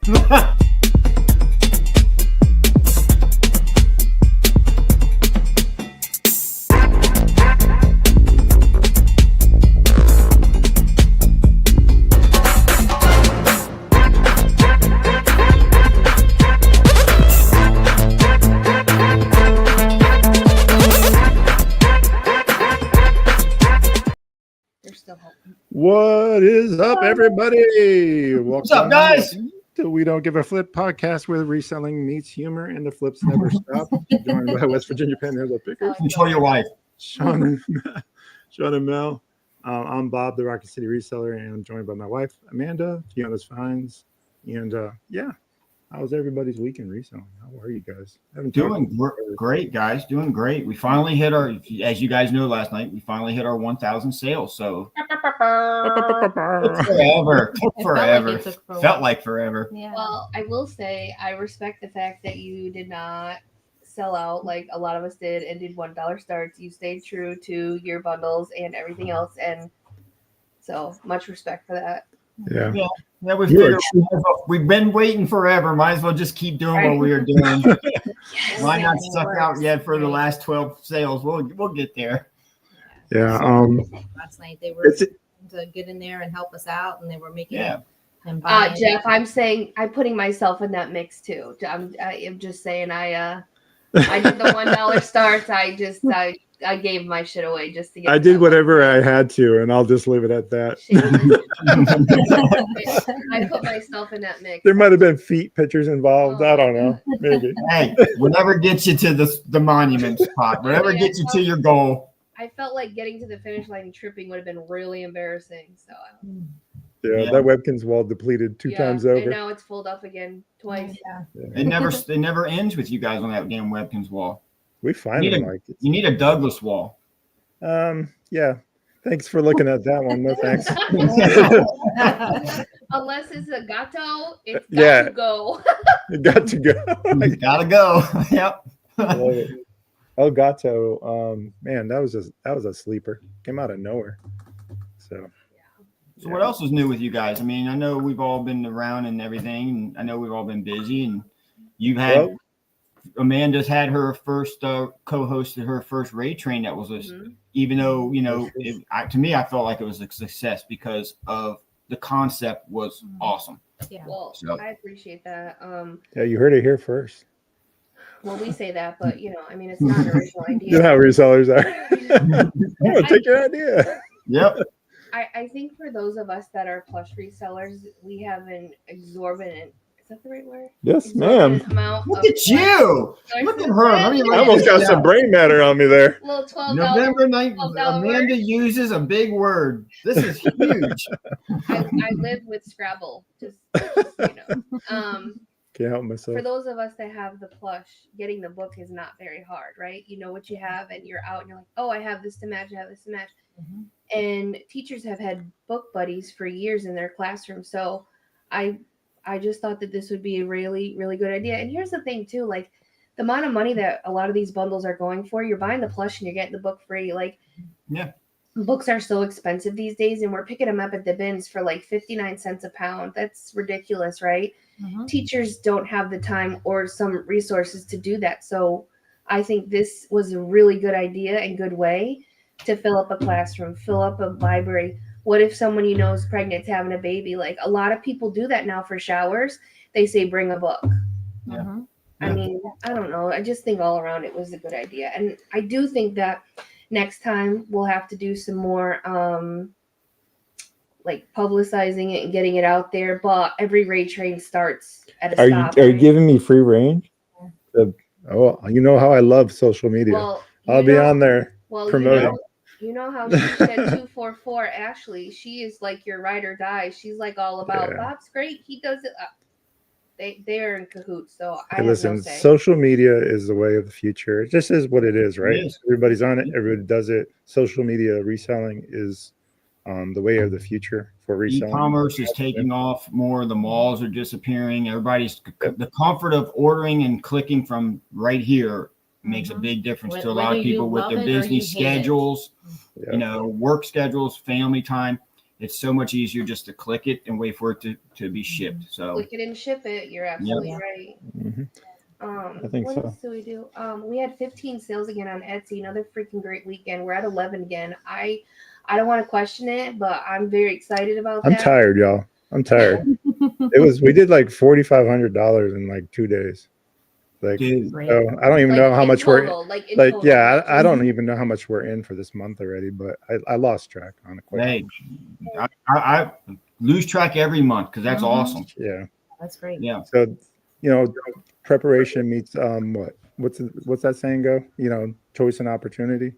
What is up, everybody? What's up, guys? To We Don't Give a Flip podcast, where reselling meets humor and the flips never stop. Joined by West Virginia Panhandle Pickers. Control your wife. Sean and Mel. I'm Bob, the Rocket City reseller, and I'm joined by my wife, Amanda, Fiona's Finds. And yeah, how was everybody's weekend reselling? How are you guys? Doing great, guys. Doing great. We finally hit our, as you guys know, last night, we finally hit our 1,000 sales. So took forever. Felt like forever. Yeah. Well, I will say I respect the fact that you did not sell out like a lot of us did and did $1 starts. You stayed true to your bundles and everything else, and so much respect for that. Yeah. We've been waiting forever. Might as well just keep doing what we are doing. Yes. Why not suck out yet for the last 12 sales? We'll get there. Yeah. Last night they were to get in there and help us out, and they were making them buy. Jeff, I'm putting myself in that mix too. I'm just saying I did the $1 starts. I gave my shit away just to get. I did whatever I had to, and I'll just leave it at that. I put myself in that mix. There might have been feet pictures involved. I don't know. Maybe. Hey, whatever gets you to the monument spot, whatever gets you to your goal. I felt like getting to the finish line and tripping would have been really embarrassing. So. Yeah, that webkin's wall depleted two times over. And now it's fulled up again twice. It never ends with you guys on that damn webkins wall. We finally like it. You need a Douglas wall. Yeah. Thanks for looking at that one. No thanks. Unless it's a gato, it's got to go. It got to go. It's gotta go. Yep. I love it. El Gato, man, that was a sleeper. Came out of nowhere. So what else is new with you guys? I mean, I know we've all been around and everything, and I know we've all been busy, and you've had Amanda's had her first co-hosted her first raid train. That was even though to me I felt like it was a success because of the concept was awesome. Yeah, well, I appreciate that. Yeah, you heard it here first. Well, we say that, but I mean, it's not an original idea. You know how resellers are. Take your idea. Yep. I think for those of us that are plush resellers, we have an exorbitant. Is that the right word? Yes, ma'am. Look at you. Look at her. I almost got some brain matter on me there. Little $12. November 9th. Amanda uses a big word. This is huge. I live with Scrabble. Just Can't help myself. For those of us that have the plush, getting the book is not very hard, right? You know what you have, and you're out, and you're like, oh, I have this to match. I have this to match. Mm-hmm. And teachers have had book buddies for years in their classroom. So I just thought that this would be a really, really good idea. And here's the thing too, like the amount of money that a lot of these bundles are going for, you're buying the plush and you're getting the book free. Like, books are so expensive these days, and we're picking them up at the bins for like 59 cents a pound. That's ridiculous, right? Mm-hmm. Teachers don't have the time or some resources to do that. So I think this was a really good idea and good way to fill up a classroom, fill up a library. What if someone you know is pregnant, having a baby? Like a lot of people do that now for showers. They say, bring a book. Yeah. I mean, I don't know. I just think all around it was a good idea. And I do think that next time we'll have to do some more like publicizing it and getting it out there. But every raid train starts at a stop. Are you giving me free range? You know how I love social media. Well, I'll be on there promoting. You know how she said 244, Ashley, she is like your ride or die. She's like all about, Bob's great. He does it. They're in cahoots. So listen, social media is the way of the future. It just is what it is, right? Everybody's on it. Everybody does it. Social media reselling is the way of the future for reselling. E-commerce is taking off more. The malls are disappearing. The comfort of ordering and clicking from right here makes a big difference to a lot of people with their busy schedules, work schedules, family time. it's so much easier just to click it and wait for it to be shipped. So Click it and ship it. You're absolutely Yep. right. Mhm. I think What so. else do we do? We had 15 sales again on Etsy. Another freaking great weekend. We're at 11 again. I don't want to question it, but I'm very excited about I'm that. tired, y'all. I'm tired. We did like $4,500 in like 2 days. Like, dude, Great. so I don't even know how in much total, yeah, I just- don't even know how much we're in for this month already, but I lost track on it quite. hey, I lose track every month because that's Mhm. awesome. Yeah. That's great. Yeah. So, preparation meets what's that saying go? Choice and opportunity.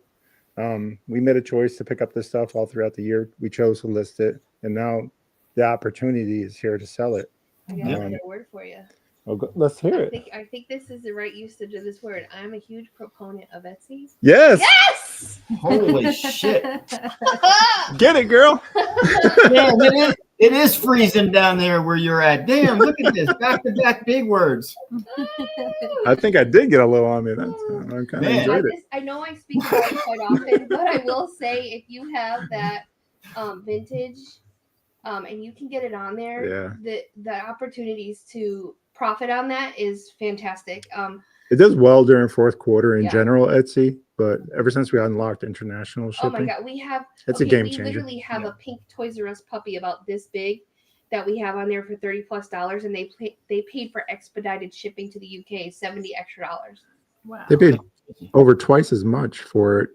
We made a choice to pick up this stuff all throughout the year. We chose to list it, and now the opportunity is here to sell it. I got another word for you. Let's hear it. I think this is the right usage of this word. I'm a huge proponent of Etsy. Yes. Yes. Holy shit. Get it, girl. Damn, it is freezing down there where you're at. Damn, look at this. Back to back big words. I think I did get a little on me. I kind of Man. enjoyed it. I know I speak about it quite often, but I will say if you have that vintage and you can get it on there, the opportunities to profit on that is fantastic. It does well during fourth quarter in Yeah. general, Etsy, but ever since we unlocked international shipping, oh my god, we have it's a game we changer. literally have a pink Toys R Us puppy about this big that we have on there for $30+, and they paid for expedited shipping to the UK, $70 extra. Wow. They paid over twice as much for it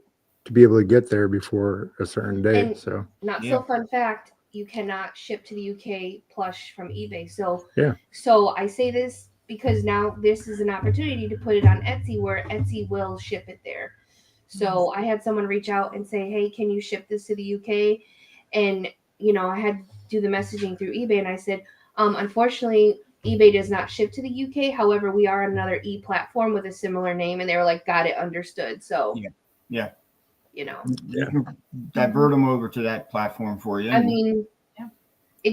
to be able to get there before a certain date. And so so fun fact, you cannot ship to the UK plush from eBay. So yeah. So I say this because now this is an opportunity to put it on Etsy where Etsy will ship it there. So I had someone reach out and say, hey, can you ship this to the UK? And, I had to do the messaging through eBay. And I said, unfortunately, eBay does not ship to the UK. However, we are on another platform with a similar name. And they were like, got it, understood. So, Yeah. You can divert them over to that platform for you. I mean,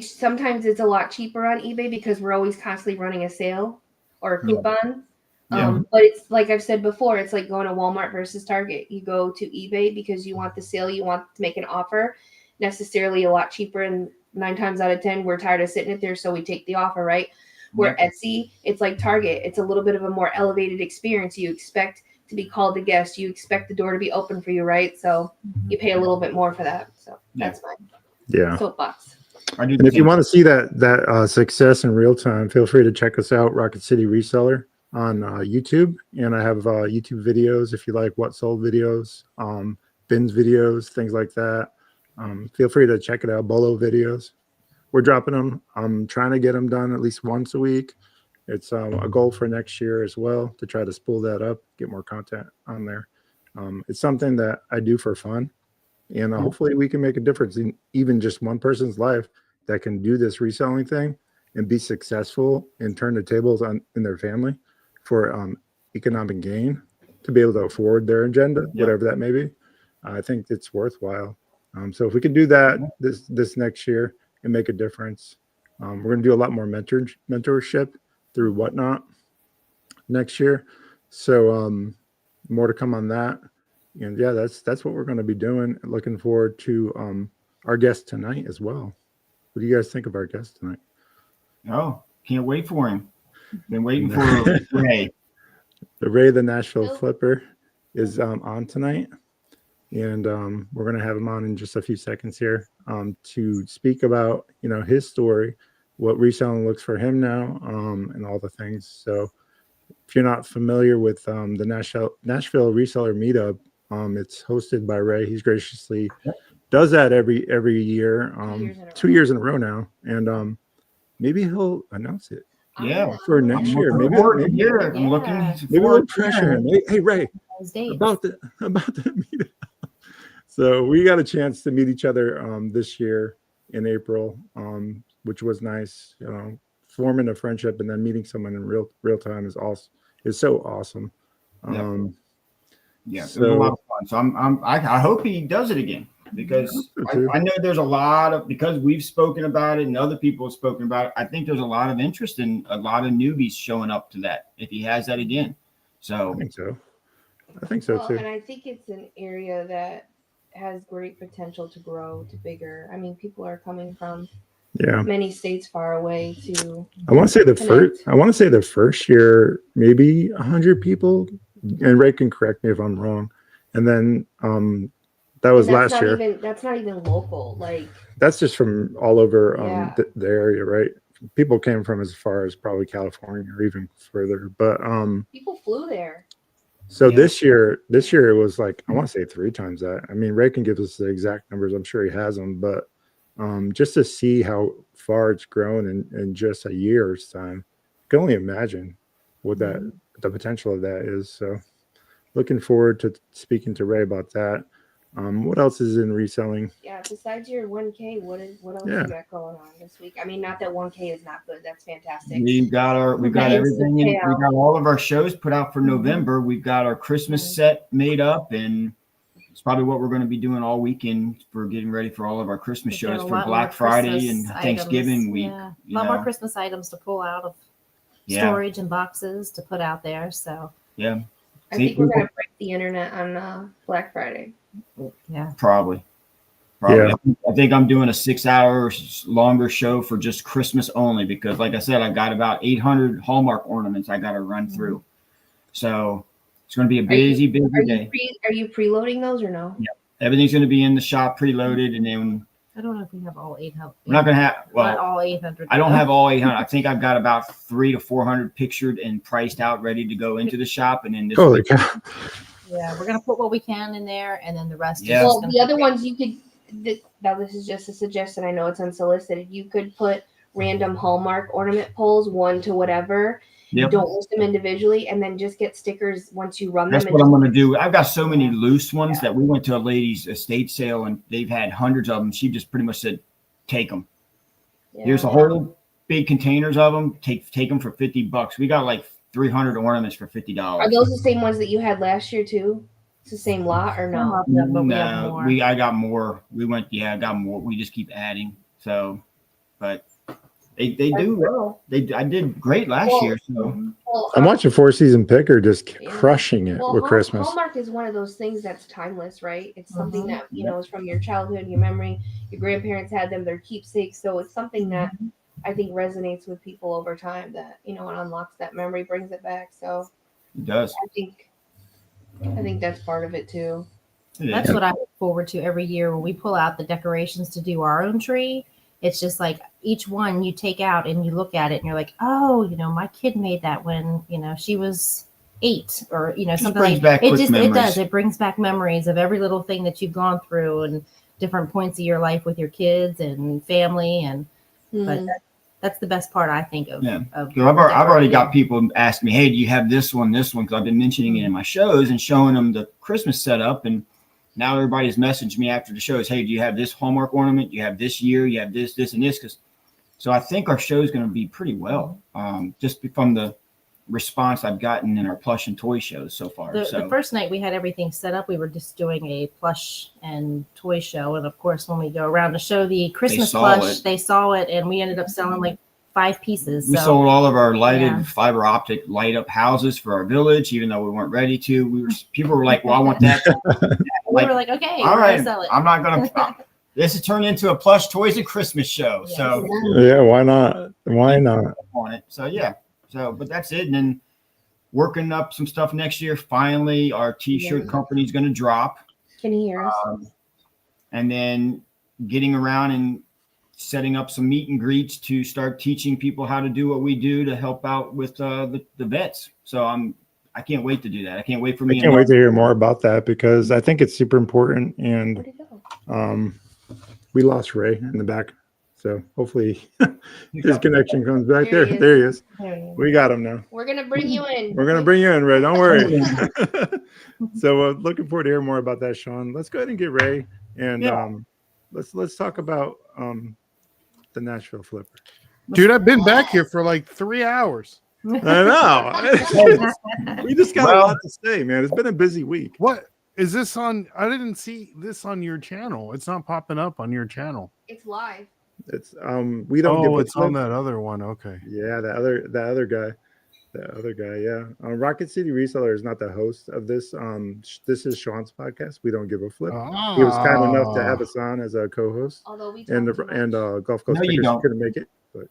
sometimes it's a lot cheaper on eBay because we're always constantly running a sale or a coupon. But it's like I've said before, it's like going to Walmart versus Target. You go to eBay because you want the sale, you want to make an offer, necessarily a lot cheaper. And 9 times out of 10, we're tired of sitting it there, so we take the offer, right? Where Etsy, it's like Target. It's a little bit of a more elevated experience. You expect to be called a guest. You expect the door to be open for you, right? So you pay a little bit more for that. So that's my soapbox. And if you want to see that success in real time, feel free to check us out, Rocket City Reseller, on YouTube. And I have YouTube videos if you like what sold videos, bins videos, things like that. Feel free to check it out. Bolo videos. We're dropping them. I'm trying to get them done at least once a week. It's a goal for next year as well to try to spool that up, get more content on there. It's something that I do for fun. And hopefully we can make a difference in even just one person's life that can do this reselling thing and be successful and turn the tables in their family for economic gain to be able to afford their agenda, whatever that may be. I think it's worthwhile. So if we can do that this next year and make a difference, we're going to do a lot more mentorship through Whatnot next year. So more to come on that. And yeah, that's what we're going to be doing. Looking forward to our guest tonight as well. What do you guys think of our guest tonight? Oh, can't wait for him. Been waiting for Ray. Ray, the Nashville Flipper, is on tonight. And we're going to have him on in just a few seconds here to speak about, his story, what reselling looks for him now, and all the things. So if you're not familiar with the Nashville Reseller Meetup, it's hosted by Ray. He's graciously does that every year, 2 years in a row now, and maybe he'll announce it. Yeah, for next year. Maybe I'm looking. Maybe we'll pressure him. Hey Ray, about the meetup. So we got a chance to meet each other this year in April, which was nice. Forming a friendship and then meeting someone in real time is so awesome. It was a lot of fun. So I hope he does it again because I know there's a lot of, because we've spoken about it and other people have spoken about it. I think there's a lot of interest in a lot of newbies showing up to that if he has that again. So I think so too. And I think it's an area that has great potential to grow to bigger. I mean, people are coming from Yeah. many states far away to. I want to say Connect. the first year, maybe 100 people, and Ray can correct me if I'm wrong. And then that was And that's last year. That's not even local. Like That's just from all over Yeah. the area, right? People came from as far as probably California or even further. But people flew there. so Yeah. this year it was like, I want to say 3 times that. I mean, Ray can give us the exact numbers. I'm sure he has them, but just to see how far it's grown in just a year's time, I can only imagine what the potential of that is. So looking forward to speaking to Ray about that. What else is in reselling? Yeah. Besides your 1K, what else Yeah. you got going on this week? I mean, not that 1K is not good. That's fantastic. We've got Okay, everything in. payout. We got all of our shows put out for November. We've got our Christmas set made up, and it's probably what we're going to be doing all weekend for getting ready for all of our Christmas We've got shows a for lot Black more Friday Christmas and Thanksgiving items. week. Yeah, a you lot know. more Christmas items to pull out of Yeah. storage and boxes to put out there. So Yeah. I think we're gonna break the internet on Black Friday. yeah, Probably. Yeah. I think I'm doing a 6-hour longer show for just Christmas only because, like I said, I got about 800 Hallmark ornaments I got to run through. So it's going to be a busy day. Are you preloading those or no? Yeah. Everything's going to be in the shop preloaded, and then I don't know if we have all 800. we're not going to have. Not Well, all 800. I don't have all 800. I think I've got about 300 to 400 pictured and priced out, ready to go into the shop, and then this. Holy cow. Yeah, we're gonna put what we can in there, and then the rest. Yeah. Is Well, just gonna the other ones you could. Now this is just a suggestion. I know it's unsolicited. You could put random Hallmark ornament pulls, one to whatever. Yep. Don't list them individually, and then just get stickers once you run That's them. what I'm going to do. I've got so many loose ones that we went to a lady's estate sale, and they've had hundreds of them. She just pretty much said, "Take them. Here's a whole big containers of them. Take them for $50. We got like 300 ornaments for $50. Are those the same ones that you had last year too? It's the same lot or no? No, I got more. I got more. We just keep adding. So, but they do. I did great last year. So I'm watching Four Season Picker just crushing it with Christmas. Hallmark is one of those things that's timeless, right? It's something that is from your childhood, your memory. Your grandparents had them; they're keepsakes. So it's something that I think resonates with people over time. That and unlocks that memory, brings it back. So it does. I think that's part of it too. That's what I look forward to every year when we pull out the decorations to do our own tree. It's just like each one you take out and you look at it and you're like, oh, my kid made that when, she was 8 or, something like that. It does. It brings back memories of every little thing that you've gone through and different points of your life with your kids and family. And, but that's the best part, I think, of. Yeah. I've already got people ask me, hey, do you have this one? Because I've been mentioning it in my shows and showing them the Christmas setup. And now everybody's messaged me after the shows, hey, do you have this Hallmark ornament? You have this year, you have this, and this. So I think our show is going to be pretty well, just from the response I've gotten in our plush and toy shows so far. The first night we had everything set up, we were just doing a plush and toy show. And of course, when we go around to show the Christmas plush, they saw it, and we ended up selling like 5 pieces. We sold all of our lighted fiber optic light up houses for our village, even though we weren't ready to. People were like, well, I want that. We were like, okay, all right, sell it. I'm not going to. This has turned into a plush toys and Christmas show. Yes. So yeah, why not? Why not? On it. So yeah. But that's it. And then working up some stuff next year. Finally, our T-shirt company is going to drop. Can you hear us? And then getting around and setting up some meet and greets to start teaching people how to do what we do to help out with the vets. So I can't wait to do that. I can't wait for me. I can't wait to hear more about that because I think it's super important. And we lost Ray in the back. So hopefully his connection comes back. There he is. We got him now. We're going to bring you in. We're going to bring you in, Ray. Don't worry. So looking forward to hearing more about that, Sean. Let's go ahead and get Ray. And let's talk about the Nashville Flipper. Dude, I've been back here for like 3 hours. I know. We just got a lot to say, man. It's been a busy week. What is this on? I didn't see this on your channel. It's not popping up on your channel. It's live. It's we don't. It's on that other one. Okay. Yeah, that other guy. The other guy, yeah. Rocket City Reseller is not the host of this. This is Sean's podcast. We don't give a flip. He was kind enough to have us on as a co-host. Although we And talk too much. Gulf Coast No, you Pickers don't. couldn't make it, but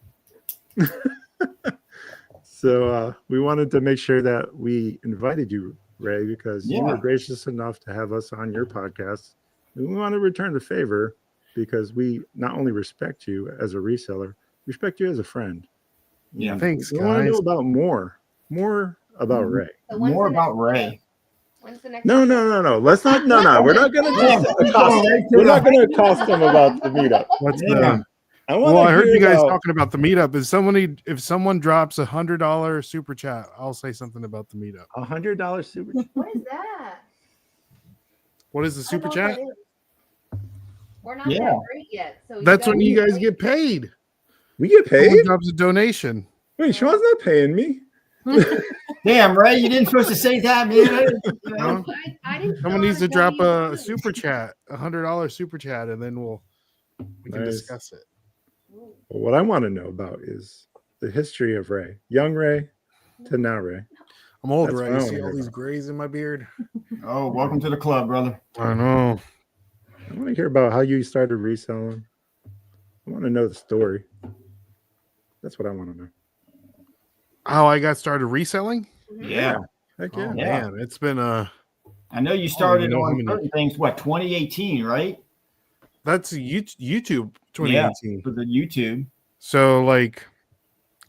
so we wanted to make sure that we invited you, Ray, because you were gracious enough to have us on your podcast. And we want to return the favor because we not only respect you as a reseller, respect you as a friend. Yeah. Thanks, We want to know guys. about more about Ray. So when's More the next about Ray. When's the next? No. Let's not. No. We're not going to. We're not going to accost them about the meetup. What's Yeah. I heard you guys talking about the meetup. If someone drops $100 super chat, I'll say something about the meetup. $100 super. What is that? What is the super I don't know chat? what that is. We're not Yeah. that great yet. So That's when you guys wait. get paid. We get paid. Someone drops a donation. Wait, Sean's not paying me. Damn, Ray, you didn't supposed to say that, man. Huh? I didn't. Someone know needs to how drop use a it. super chat, $100 super chat, and then we can Nice. discuss it. Ooh. Well, what I want to know about is the history of Ray, young Ray to now Ray. I'm old, That's right? what I You wanna see hear all these about. grays in my beard? Oh, welcome to the club, brother. I know. I want to hear about how you started reselling. I want to know the story. That's what I want to know. How I got started reselling? Yeah. Heck Oh, yeah. Yeah. man. It's been I know you started know how on many- certain things, 2018, right? that's YouTube 2018. For the YouTube. So like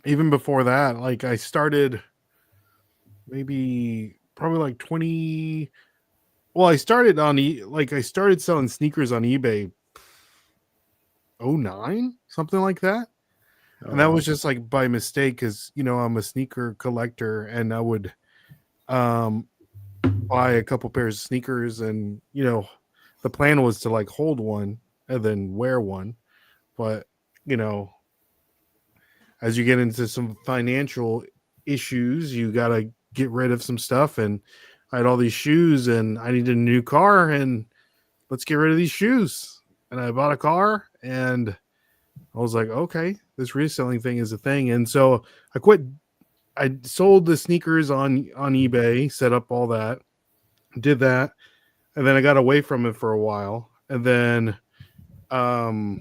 even before that, like I started probably like 20. Well, I started on I started selling sneakers on eBay 09, something like that. And that was just like by mistake because I'm a sneaker collector and I would buy a couple pairs of sneakers and the plan was to like hold one and then wear one. But as you get into some financial issues, you got to get rid of some stuff. And I had all these shoes and I needed a new car and let's get rid of these shoes. And I bought a car and I was like, okay, this reselling thing is a thing. And so I quit. I sold the sneakers on eBay, set up all that, did that. And then I got away from it for a while. And then I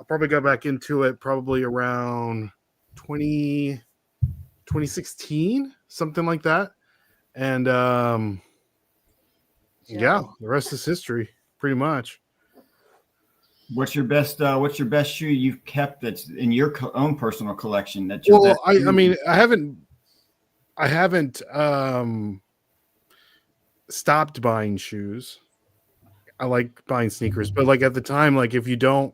probably got back into it probably around 2016, something like that. And yeah, the rest is history, pretty much. What's your best shoe you've kept that's in your own personal collection? I mean, I haven't stopped buying shoes. I like buying sneakers, but like at the time, like if you don't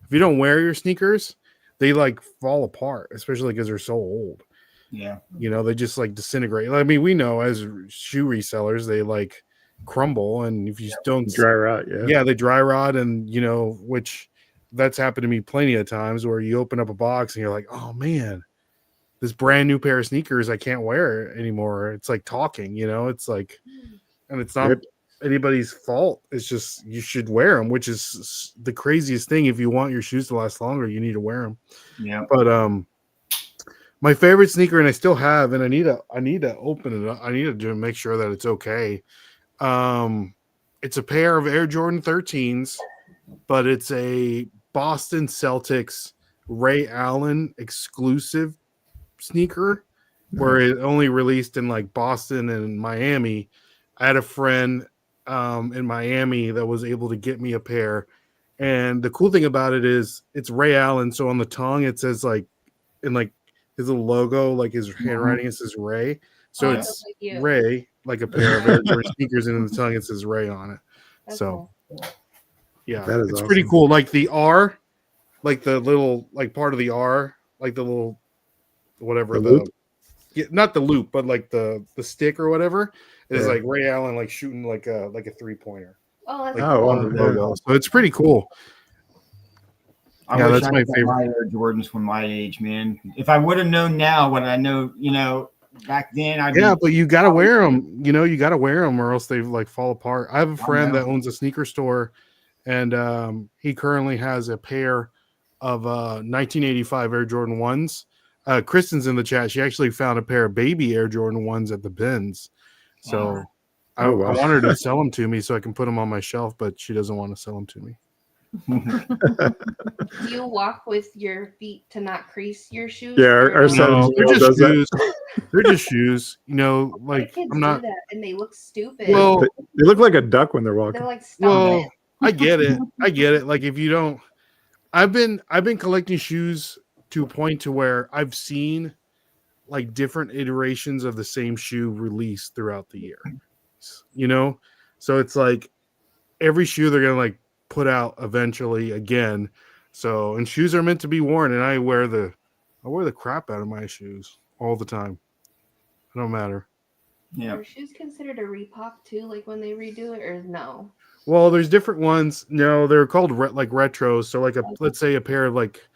wear your sneakers, they like fall apart, especially because they're so old. Yeah. They just like disintegrate. I mean, we know as shoe resellers, they like crumble, and if you don't dry rot. Yeah. they dry rot, and which that's happened to me plenty of times where you open up a box and you're like, oh man, this brand new pair of sneakers, I can't wear it anymore. It's like talking, it's like, and it's not anybody's fault. It's just you should wear them, which is the craziest thing. If you want your shoes to last longer, you need to wear them. Yeah. But my favorite sneaker, and I still have, and I need to open it up. I need to make sure that it's okay. It's a pair of Air Jordan 13s, but it's a Boston Celtics Ray Allen exclusive sneaker where it only released in like Boston and Miami. I had a friend in Miami that was able to get me a pair. And the cool thing about it is it's Ray Allen. So on the tongue, it says like in like his little logo, like his handwriting, it says Ray. So it's like you. Ray, like a pair of Air Jordan sneakers, and in the tongue it says Ray on it. That's So cool. yeah, That is it's pretty awesome. cool. Like the R, like the little like part of the R, like the little whatever The loop? yeah, not the loop, but like the stick or whatever. It is Yeah. like Ray Allen like shooting like a 3-pointer. Oh, that's Like Oh, on wow. the Yeah. logo. So it's pretty cool. I Yeah, wish that's I my had got favorite. my Air Jordans from my age, man. If I would have known now what I know, back then, Yeah, but you gotta wear them. You gotta wear them, or else they like fall apart. I have a friend know. that owns a sneaker store, and he currently has a pair of 1985 Air Jordan 1s. Kristen's in the chat. She actually found a pair of baby Air Jordan 1s at the bins. So Wow. I want her to sell them to me so I can put them on my shelf, but she doesn't want to sell them to me. Do you walk with your feet to not crease your shoes? Yeah, or our no? son No, they're Gino just does that. shoes. They're just shoes. You know, My like kids I'm not. do that and they look stupid. Well, They look like a duck when they're walking. they're like, stop well, it. I get it. I get it. Like if you don't, I've been collecting shoes to a point to where I've seen like different iterations of the same shoe released throughout the year. You know, so it's like every shoe they're gonna like put out eventually again. So and shoes are meant to be worn, and I wear the crap out of my shoes all the time. It don't matter. Yeah. Are shoes considered a repop too, like when they redo it, or no? Well, there's different ones. No, they're called like retros. So like let's say a pair of like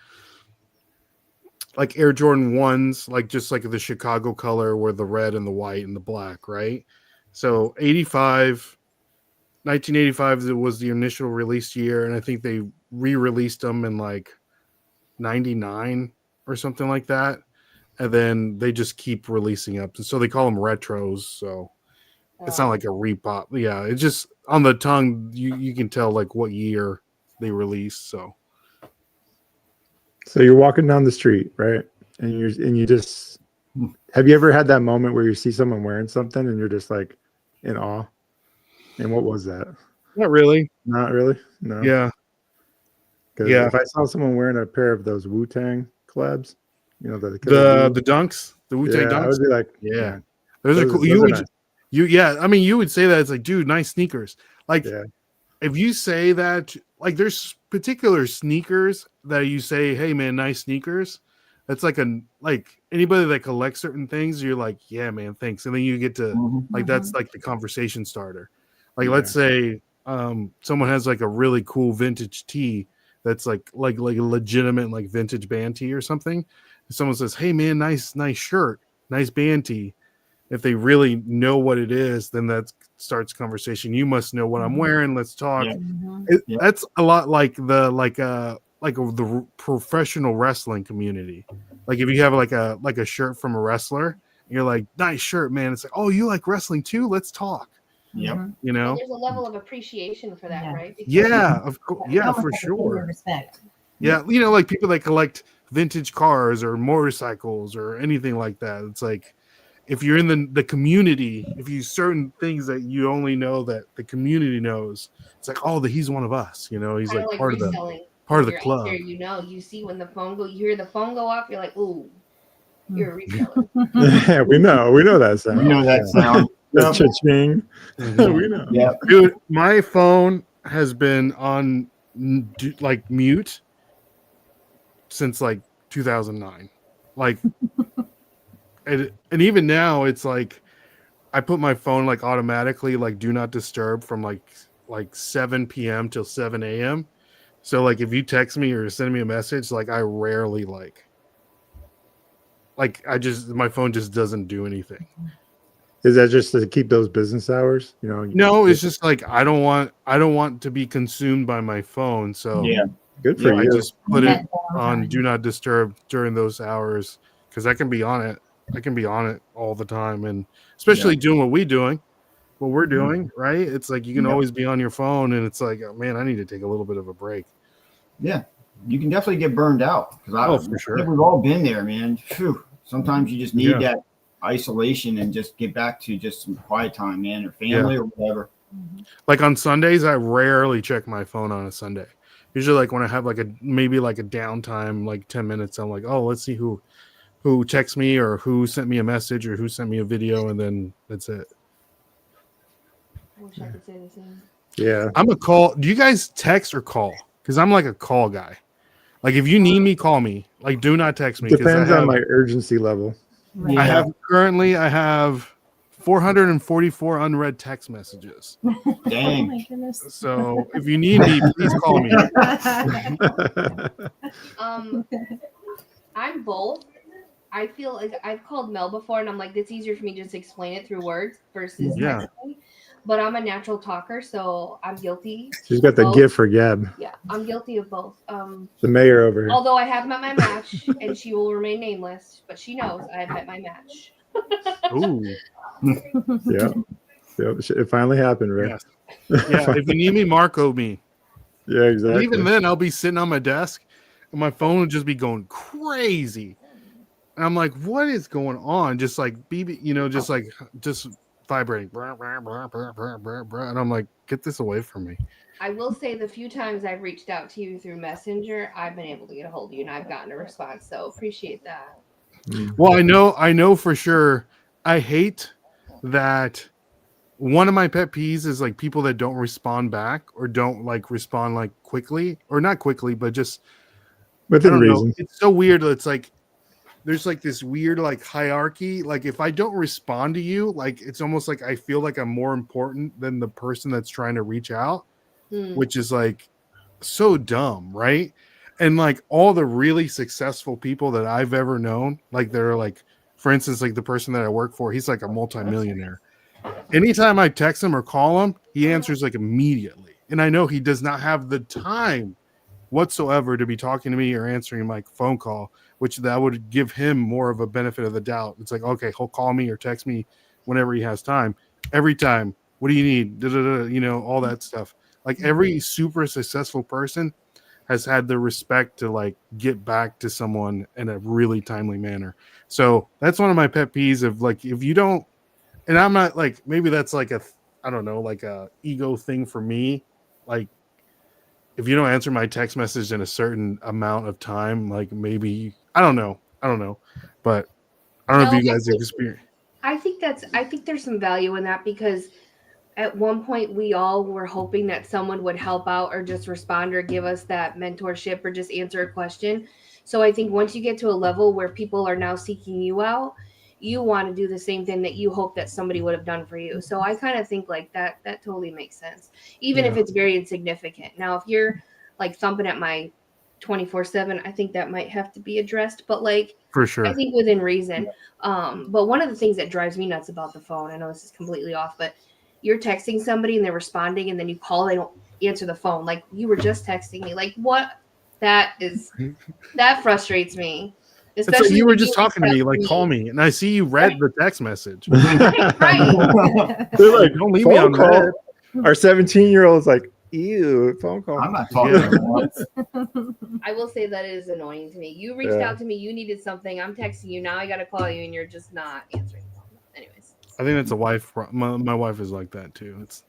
Air Jordan 1s, like just like the Chicago color where the red and the white and the black, right? So 1985 was the initial release year, and I think they re-released them in like 99 or something like that. And then they just keep releasing up. So they call them retros. So it's not like a repop. Yeah, it's just on the tongue. You can tell like what year they released. So you're walking down the street, right? And you just have you ever had that moment where you see someone wearing something and you're just like in awe? And what was that? not really. Not really. No. Yeah. Because Yeah. if I saw someone wearing a pair of those Wu-Tang collabs, you know, the dunks, the Wu-Tang I dunks. would be like, Yeah. man, Those are cool. those You are would, nice. I mean, you would say that it's like, dude, nice sneakers. Like, Yeah. if you say that, like, there's particular sneakers that you say, hey, man, nice sneakers. That's like anybody that collects certain things, you're like, yeah, man, thanks. And then you get to like, that's like the conversation starter. Like, let's say someone has like a really cool vintage tee that's like a legitimate like vintage band tee or something. Someone says, hey man, nice shirt, nice band tee. If they really know what it is, then that starts conversation. You must know what I'm wearing. Let's talk. Yeah. That's a lot like the professional wrestling community. Like if you have like a shirt from a wrestler, and you're like, nice shirt, man. It's like, oh, you like wrestling too? Let's talk. Yep. You know? And there's a level of appreciation for that, right? Because Yeah, of course. Yeah, for sure. Respect. Yeah, you know, like people that collect vintage cars or motorcycles or anything like that. It's like if you're in the community, if you certain things that you only know that the community knows, it's like, oh, he's one of us. You know, he's kinda like part of the reselling. club. There, you know, you see when the phone you hear the phone go off, you're like, ooh, you're a reseller. Yeah, we know that sound. We know that sound. That's cha-ching. Mhm. We know. Yeah. Dude, my phone has been on like mute since like 2009. Like and even now it's like I put my phone like automatically like do not disturb from like 7 p.m. till 7 a.m. So like if you text me or send me a message, like I rarely like my phone just doesn't do anything. Is that just to keep those business hours? You know, No, it's just like I don't want to be consumed by my phone. So Yeah. good for I you. just put it Yeah. on do not disturb during those hours because I can be on it. I can be on it all the time, and especially doing what we're doing, right? It's like you can always be on your phone, and it's like, oh, man, I need to take a little bit of a break. Yeah. You can definitely get burned out. For sure. I think we've all been there, man. Phew. Sometimes you just need that isolation and just get back to just some quiet time, man, or family or whatever. Like on Sundays, I rarely check my phone on a Sunday. Usually, like when I have maybe a downtime, like 10 minutes, I'm like, oh, let's see who texts me or who sent me a message or who sent me a video, and then that's it. I wish I could say the same. Yeah. I'm a call. Do you guys text or call? Because I'm like a call guy. Like if you need me, call me. Like do not text me. Depends on my urgency level. Right. I have 444 unread text messages. Oh Dang. my goodness. So if you need me, please call me. I'm both. I feel like I've called Mel before, and I'm like, it's easier for me to just explain it through words versus texting. but I'm a natural talker, so I'm guilty. She's got the both. gift for gab. Yeah, I'm guilty of both. The mayor over here. Although I have met my match, and she will remain nameless, but she knows I have met my match. Ooh. Yeah. It finally happened, right? Yes. Yeah. If you need me, Marco me. Yeah, exactly. And even then, I'll be sitting on my desk and my phone will just be going crazy. And I'm like, what is going on? Just like BB, just vibrating. And I'm like, get this away from me. I will say the few times I've reached out to you through Messenger, I've been able to get a hold of you and I've gotten a response. So appreciate that. Well, I know for sure. I hate that. One of my pet peeves is like people that don't respond back or don't like respond like quickly or not quickly, but just within reason. It's so weird. It's like there's like this weird like hierarchy. Like if I don't respond to you, like it's almost like I feel like I'm more important than the person that's trying to reach out, which is like so dumb, right? And like all the really successful people that I've ever known, like they're like, for instance, like the person that I work for, he's like a multimillionaire. Anytime I text him or call him, he answers like immediately. And I know he does not have the time whatsoever to be talking to me or answering my phone call, which that would give him more of a benefit of the doubt. It's like, okay, he'll call me or text me whenever he has time. Every time, what do you need? All that stuff. Like every super successful person has had the respect to like get back to someone in a really timely manner. So that's one of my pet peeves of like, if you don't, and I'm not like, maybe that's like I don't know, like a ego thing for me. Like if you don't answer my text message in a certain amount of time, like maybe, I don't know, but I don't know if you guys have experienced. I think there's some value in that because at one point we all were hoping that someone would help out or just respond or give us that mentorship or just answer a question. So I think once you get to a level where people are now seeking you out, you want to do the same thing that you hope that somebody would have done for you. So I kind of think like that totally makes sense, even if it's very insignificant. Now, if you're like thumping at my 24/7, I think that might have to be addressed, but like for sure, I think within reason. But one of the things that drives me nuts about the phone, I know this is completely off, but you're texting somebody and they're responding and then you call, they don't answer the phone. Like you were just texting me. Like what? That frustrates me. Especially it's like you were just talking to me, like call me, and I see you read the text message. Right. They're like, don't leave me on red. Our 17-year-old's like, ew, phone call. I'm not talking anymore. I will say that it is annoying to me. You reached out to me, you needed something. I'm texting you now. I got to call you, and you're just not answering the phone. Anyways, I think that's a wife. My wife is like that too. It's.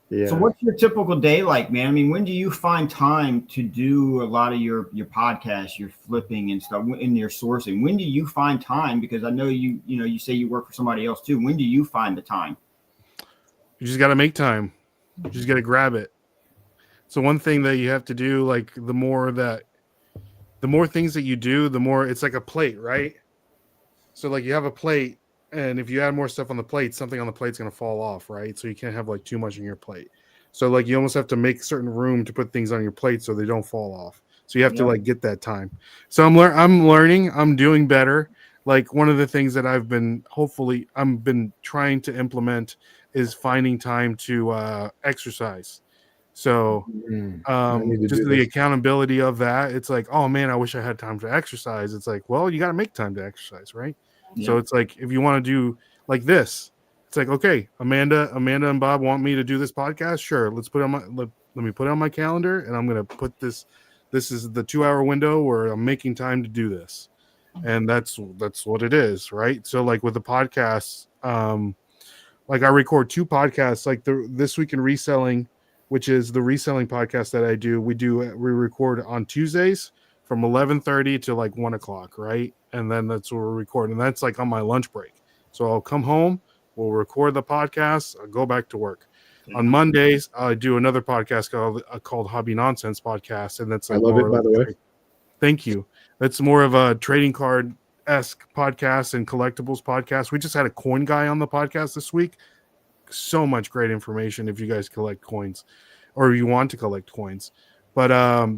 Yeah. So what's your typical day like, man? I mean, when do you find time to do a lot of your podcasts, your flipping and stuff, and your sourcing? When do you find time? Because I know you say you work for somebody else too. When do you find the time? You just got to make time. You just got to grab it. So one thing that you have to do, like the more things that you do, the more it's like a plate, right? So like you have a plate. And if you add more stuff on the plate, something on the plate's going to fall off, right? So you can't have like too much on your plate. So like you almost have to make certain room to put things on your plate so they don't fall off. So you have to like get that time. So I'm learning. I'm doing better. Like one of the things that I've been trying to implement is finding time to exercise. So just the accountability of that, it's like, oh man, I wish I had time to exercise. It's like, well, you got to make time to exercise, right? Yeah. So it's like, if you want to do like this, it's like, okay, Amanda and Bob want me to do this podcast. Sure. Let's put it on let me put it on my calendar, and I'm going to put this is the 2-hour window where I'm making time to do this. And that's what it is. Right. So like with the podcasts, like I record 2 podcasts, like This Week in Reselling, which is the reselling podcast that I do. We record on Tuesdays from 11:30 to like 1:00, right? And then that's what we're recording. And that's like on my lunch break. So I'll come home, we'll record the podcast, I'll go back to work. On Mondays, I do another podcast called Hobby Nonsense Podcast, and that's like, I love it, by the way. Thank you. That's more of a trading card-esque podcast and collectibles podcast. We just had a coin guy on the podcast this week. So much great information if you guys collect coins or you want to collect coins. But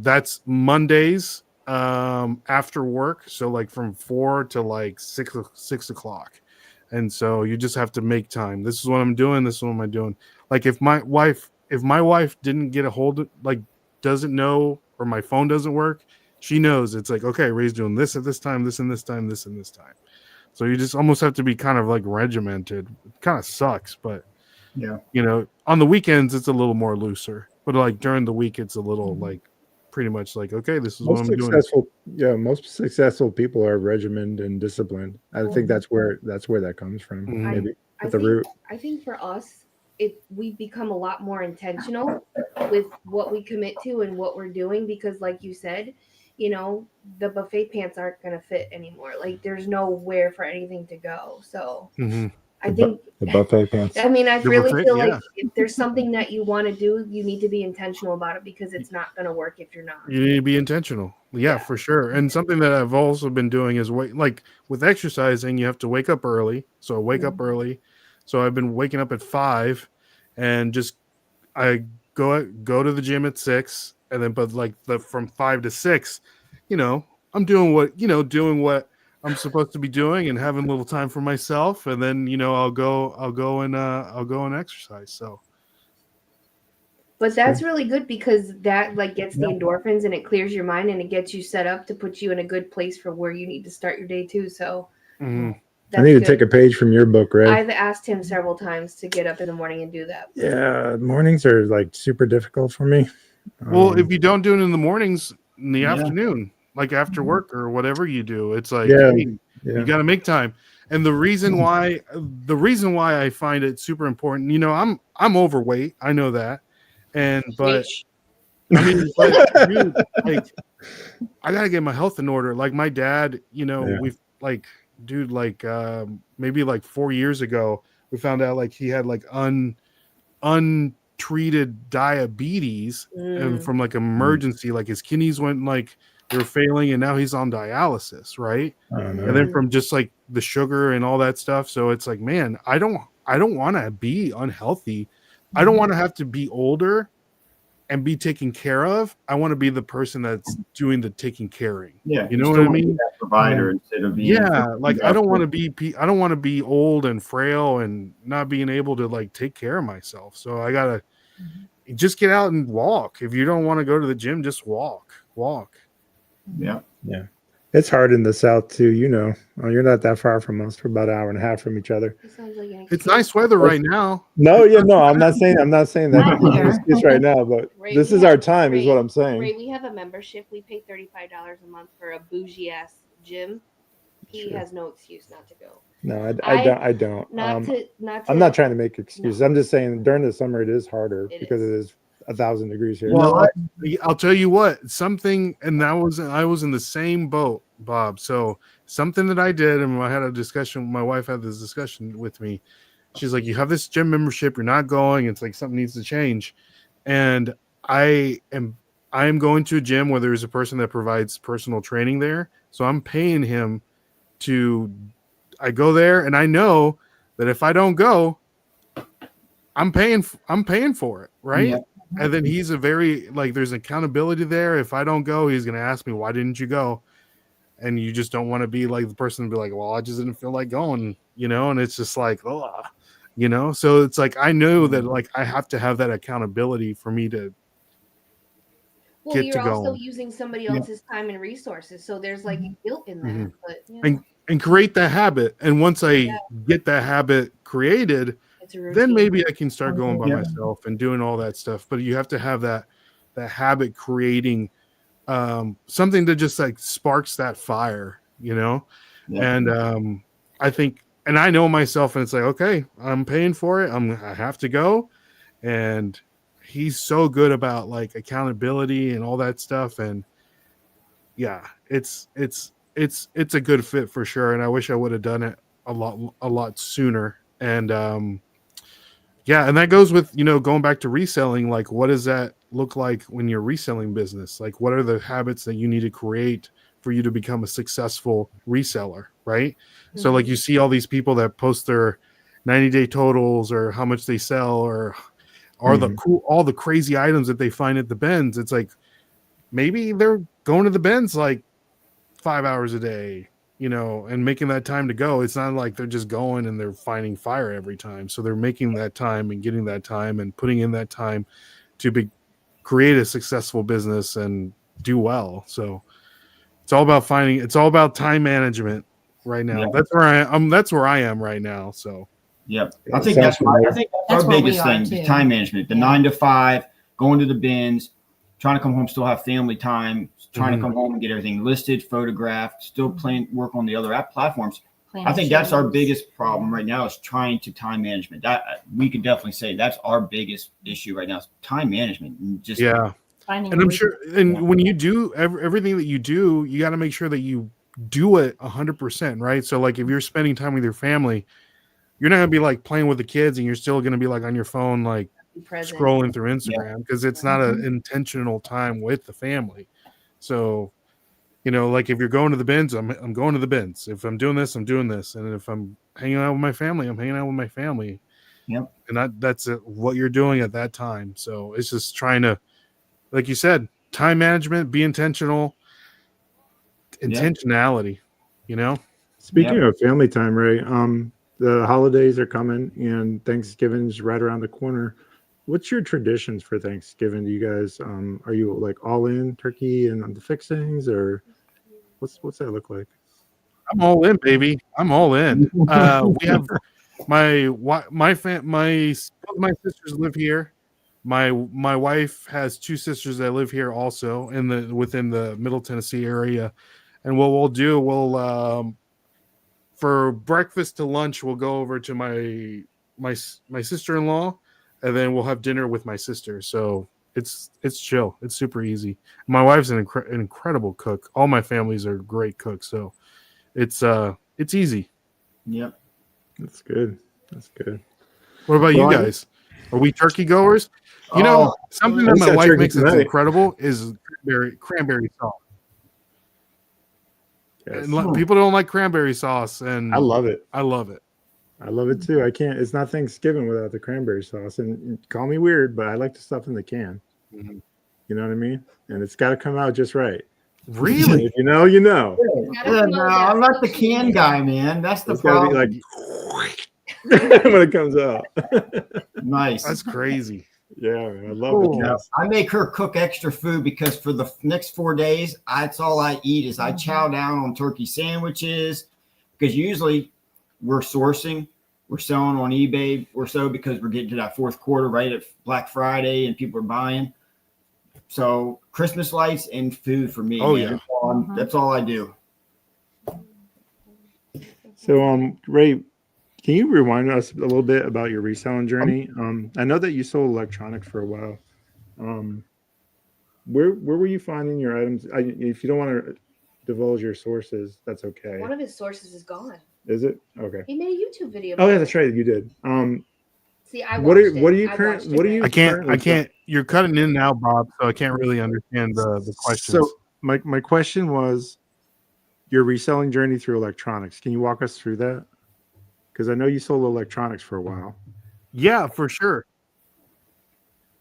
that's Mondays after work, so like from 4 to like 6 o'clock. And so you just have to make time. This is what I'm doing. This is what I'm doing. Like if my wife didn't get a hold of, like, doesn't know, or my phone doesn't work, she knows. It's like, okay, Ray's doing this at this time, this and this time, this and this time. So you just almost have to be kind of like regimented. It kind of sucks, but Yeah. you know, on the weekends it's a little more looser. But like during the week, it's a little like pretty much like, okay, this is what I'm doing. Most successful people are regimented and disciplined. I think that's where that comes from. Mhm. Maybe at the root. I think for us, we've become a lot more intentional with what we commit to and what we're doing, because like you said, you know, the buffet pants aren't going to fit anymore. Like there's nowhere for anything to go. So Mhm. I think the buffet pants. I mean, I The really buffet, feel yeah. like if there's something that you want to do, you need to be intentional about it, because it's not going to work if you're not. You need to be intentional. Yeah, for sure. And something that I've also been doing is like with exercising, you have to wake up early. So I wake up early. So I've been waking up at 5 and just I go to the gym at 6, and then from 5 to 6, you know, I'm doing what I'm supposed to be doing and having a little time for myself, and then, you know, I'll go and exercise. So But that's really good, because that like gets the endorphins and it clears your mind and it gets you set up to put you in a good place for where you need to start your day too. So I need to take a page from your book, Ray. I've asked him several times to get up in the morning and do that. Yeah, mornings are like super difficult for me. Well, if you don't do it in the mornings, in the afternoon, like after work or whatever you do, it's like, hey, you got to make time. And the reason why I find it super important, you know, I'm overweight. I know that. But I mean, dude, like, I got to get my health in order. Like my dad, you know, we've like, dude, like maybe like 4 years ago, we found out like he had like untreated diabetes, and from like emergency, like his kidneys went like they were failing, and now he's on dialysis, right? And then from just like the sugar and all that stuff. So it's like, man, I don't want to be unhealthy. I don't want to have to be older and be taken care of. I want to be the person that's doing the taking caring. Yeah, you know what I mean? Provider instead of being like I don't want to be old and frail and not being able to like take care of myself. So I gotta just get out and walk. If you don't want to go to the gym, just walk. Yeah. It's hard in the South too. You know, you're not that far from us. We're about an hour and a half from each other. It's nice weather right now. No, I'm not saying that it's right now, but Ray, this is our time, is what I'm saying. Ray, we have a membership. We pay $35 a month for a bougie ass gym. He has no excuse not to go. No, I don't. I'm not trying to make excuses. I'm just saying during the summer it is harder because it is 1,000 degrees here. Well, I'll tell you what, I was in the same boat, Bob. So something that I did, and I had a discussion, my wife had this discussion with me. She's like, you have this gym membership, you're not going. It's like something needs to change. And I am going to a gym where there's a person that provides personal training there. So I'm paying him I go there, and I know that if I don't go, I'm paying for it, right? Yeah. And then he's there's accountability there. If I don't go, he's going to ask me, why didn't you go? And you just don't want to be like the person to be like, well, I just didn't feel like going, you know? And it's just like, oh, you know? So it's like, I know that like, I have to have that accountability for me to you're also using somebody else's time and resources. So there's like guilt in that, but and create that habit. And once I get that habit created, then maybe I can start going by myself and doing all that stuff. But you have to have that habit creating something that just like sparks that fire, you know? Yeah. And I think, and I know myself, and it's like, okay, I'm paying for it. I have to go. And he's so good about like accountability and all that stuff. And yeah, it's a good fit for sure. And I wish I would have done it a lot sooner. And yeah, and that goes with, you know, going back to reselling, like what does that look like when you're reselling business? Like what are the habits that you need to create for you to become a successful reseller, right? Mm-hmm. So like you see all these people that post their 90-day totals or how much they sell or all the crazy items that they find at the bins. It's like maybe they're going to the bins like 5 hours a day, and making that time to go. It's not like they're just going and they're finding fire every time. So they're making that time and getting that time and putting in that time to create a successful business and do well. So it's all about time management right now. Yeah. That's where I am right now. So Yep. Yeah, I think sounds that's familiar. our where we biggest are, thing, too. is time management. The 9 to 5, going to the bins, trying to come home, still have family time, trying to come home and get everything listed, photographed, still work on the other app platforms. I think that's our biggest problem right now, is trying to time management. That we could definitely say that's our biggest issue right now, is time management. And just Finding and a I'm reason. sure, and when you do everything that you do, you got to make sure that you do it 100%, right? So like if you're spending time with your family, you're not gonna be like playing with the kids, and you're still gonna be like on your phone, like Be present. scrolling through Instagram, because it's not an intentional time with the family. So, like if you're going to the bins, I'm going to the bins. If I'm doing this, I'm doing this. And if I'm hanging out with my family, I'm hanging out with my family. Yep. And that's what you're doing at that time. So it's just trying to, like you said, time management, be intentional, intentionality, Speaking of family time, Ray, the holidays are coming and Thanksgiving's right around the corner. What's your traditions for Thanksgiving? Do you guys are you like all in turkey and on the fixings, or what's that look like? I'm all in, baby. I'm all in. We have my sisters live here. My wife has 2 sisters that live here also within the Middle Tennessee area. And what we'll do, for breakfast to lunch, we'll go over to my sister-in-law, and then we'll have dinner with my sister. So it's chill. It's super easy. My wife's an incredible cook. All my families are great cooks, so it's easy. Yep. That's good. That's good. What about you guys? Are we turkey goers? Something that my wife makes that's incredible is cranberry sauce. Yes. And people don't like cranberry sauce, and I love it. I love it. I love it too. I can't. It's not Thanksgiving without the cranberry sauce. And call me weird, but I like the stuff in the can. Mhm. You know what I mean? And it's got to come out just right. Really? If you know, you know. No, I'm not the can guy, man. That's the It's got to be problem. like when it comes out. Nice. That's crazy. Yeah, man, I love it. Yeah. I make her cook extra food because for the next 4 days, that's all I eat is I chow down on turkey sandwiches, because usually we're selling on eBay or so, because we're getting to that fourth quarter right at Black Friday and people are buying. So Christmas lights and food for me. Oh, man. yeah. That's all I do. So, Ray, can you rewind us a little bit about your reselling journey? I know that you sold electronics for a while. Where were you finding your items? If you don't want to divulge your sources, that's okay. One of his sources is gone. Is it okay? He made a YouTube video. Oh yeah, that's right. You did. See, I What are watched it. you I current? watched it, What are you? I can't. You're cutting in now, Bob, so I can't really understand the questions. So my question was your reselling journey through electronics. Can you walk us through that? Because I know you sold electronics for a while. Yeah, for sure.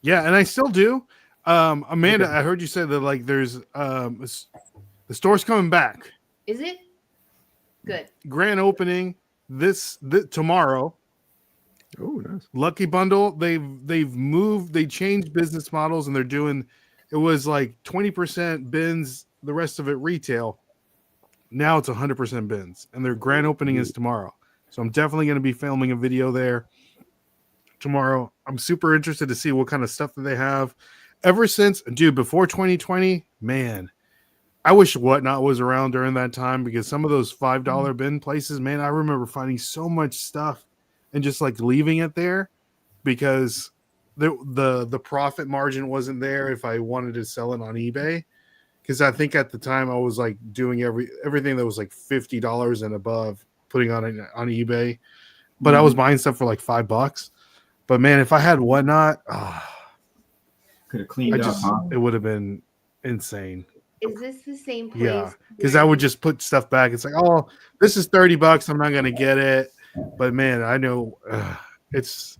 Yeah, and I still do. Amanda, Okay. I heard you say that like there's the store's coming back. Is it? Good. Grand opening this tomorrow. Oh, nice. Lucky Bundle, they've moved, they changed business models, and they're doing, it was like 20% bins, the rest of it retail. Now it's 100% bins, and their grand opening is tomorrow. So I'm definitely going to be filming a video there tomorrow. I'm super interested to see what kind of stuff that they have. Ever since, dude, before 2020, man, I wish Whatnot was around during that time, because some of those $5 bin places, man, I remember finding so much stuff and just like leaving it there because the profit margin wasn't there if I wanted to sell it on eBay. Because I think at the time I was like doing everything that was like $50 and above, putting on eBay, but I was buying stuff for like $5. But man, if I had Whatnot, could have cleaned up. It would have been insane. Is this the same place? Yeah, because I would just put stuff back. It's like, oh, this is $30. I'm not gonna get it. But man, I know it's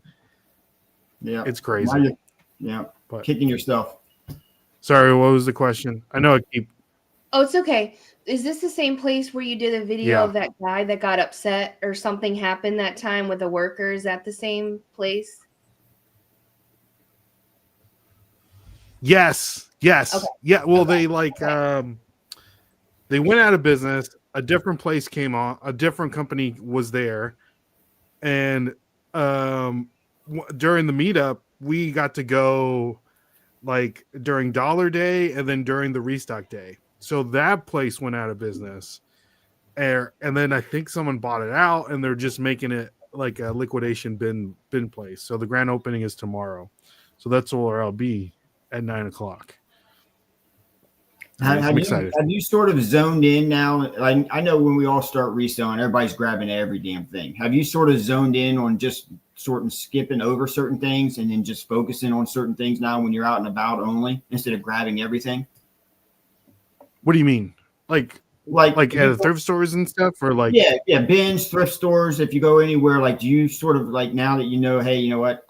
crazy. But kicking yourself. Sorry, what was the question? I know I keep. Oh, it's okay. is this the same place where you did a video Yeah. of that guy that got upset or something happened that time with the worker? Is that the same place? Yes. Okay. Yeah. Well, Okay. they went out of business. A different place came on. A different company was there, and during the meetup, we got to go like during Dollar Day and then during the restock day. So that place went out of business, and then I think someone bought it out, and they're just making it like a liquidation bin place. So the grand opening is tomorrow. So that's where I'll be at 9:00. I'm excited. Have you sort of zoned in now? I know when we all start reselling, everybody's grabbing every damn thing. Have you sort of zoned in on just sort of skipping over certain things and then just focusing on certain things now when you're out and about only instead of grabbing everything? What do you mean? Like at thrift stores and stuff, or like yeah, bins, thrift stores. If you go anywhere, like, do you sort of like now that you know, hey, you know what,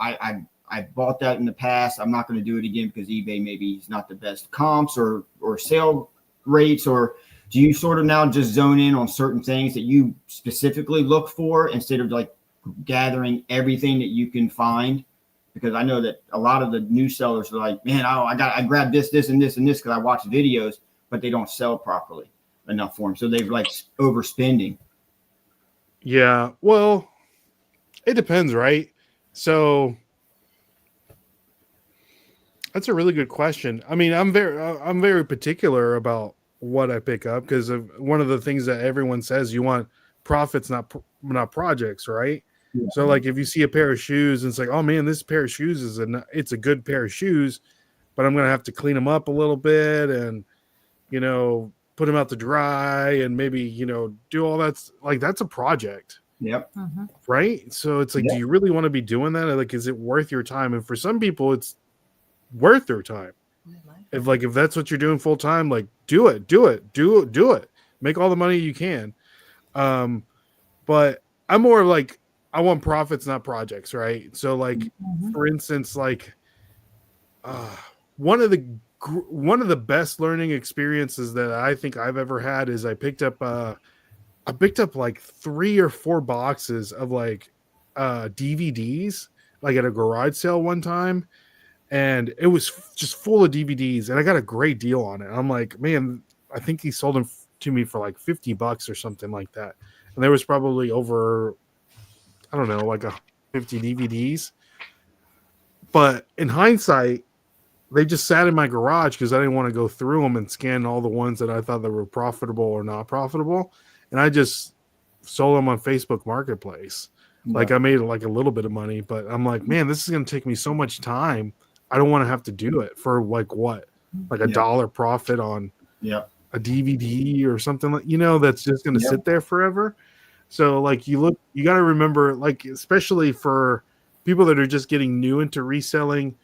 I bought that in the past, I'm not going to do it again because eBay maybe is not the best comps or sale rates, or do you sort of now just zone in on certain things that you specifically look for instead of like gathering everything that you can find? Because I know that a lot of the new sellers are like, man, I grabbed this, and this, and this because I watched videos, but they don't sell properly enough for them. So they've like overspending. Yeah, well, it depends, right? So that's a really good question. I mean, I'm very particular about what I pick up because of one of the things that everyone says, you want profits, not projects, right? Yeah. So like if you see a pair of shoes and it's like, oh man, this pair of shoes it's a good pair of shoes, but I'm gonna have to clean them up a little bit and put them out to dry and maybe do all that. Like that's a project. Yep. Right. So it's like, do you really want to be doing that? Like, is it worth your time? And for some people, it's worth their time. If that's what you're doing full time, like do it. Make all the money you can. But I'm more like, I want profits, not projects, right? So like, for instance, like one of the best learning experiences that I think I've ever had is I picked up like 3 or 4 boxes of like DVDs, like at a garage sale one time. And it was just full of DVDs, and I got a great deal on it. I'm like, man, I think he sold them to me for like $50 or something like that. And there was probably over, I don't know, like 50 DVDs. But in hindsight, they just sat in my garage because I didn't want to go through them and scan all the ones that I thought that were profitable or not profitable. And I just sold them on Facebook Marketplace. Yeah. Like I made like a little bit of money, but I'm like, man, this is going to take me so much time. I don't want to have to do it for like what? Like $1 profit on a DVD or something like, that's just going to sit there forever. So like you got to remember, like, especially for people that are just getting new into reselling,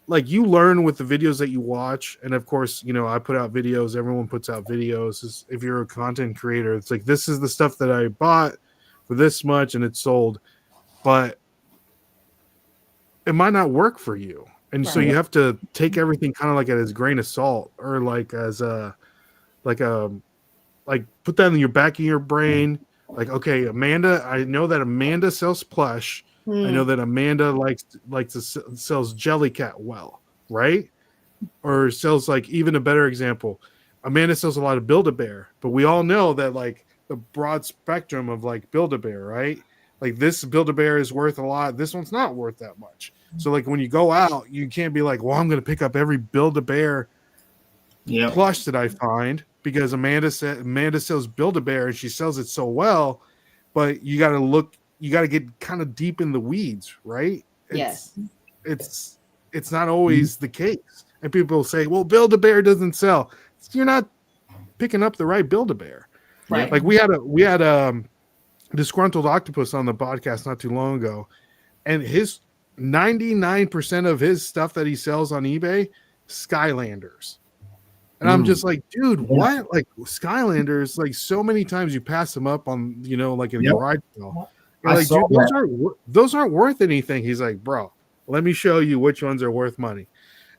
like you learn with the videos that you watch. And of course, I put out videos, everyone puts out videos. If you're a content creator, it's like, this is the stuff that I bought for this much and it's sold, but it might not work for you. And so you have to take everything kind of like as a grain of salt, or like as like put that in your back of your brain. Like, okay, Amanda, I know that Amanda sells plush. I know that Amanda sells Jellycat well, right? Or sells, like, even a better example, Amanda sells a lot of Build-A-Bear, but we all know that like the broad spectrum of like Build-A-Bear, right? Like this Build-A-Bear is worth a lot. This one's not worth that much. So like when you go out, you can't be like, well, I'm going to pick up every Build-A-Bear plush that I find because Amanda sells Build-A-Bear and she sells it so well. But you got to get kind of deep in the weeds, right? It's not always the case. And people say, well, Build-A-Bear doesn't sell. You're not picking up the right Build-A-Bear. Right. Like we had a Disgruntled Octopus on the podcast not too long ago, and his 99% of his stuff that he sells on eBay, Skylanders. And I'm just like, dude, what? Like Skylanders, like so many times you pass them up on, like in a garage sale. Like, dude, those aren't worth anything. He's like, bro, let me show you which ones are worth money.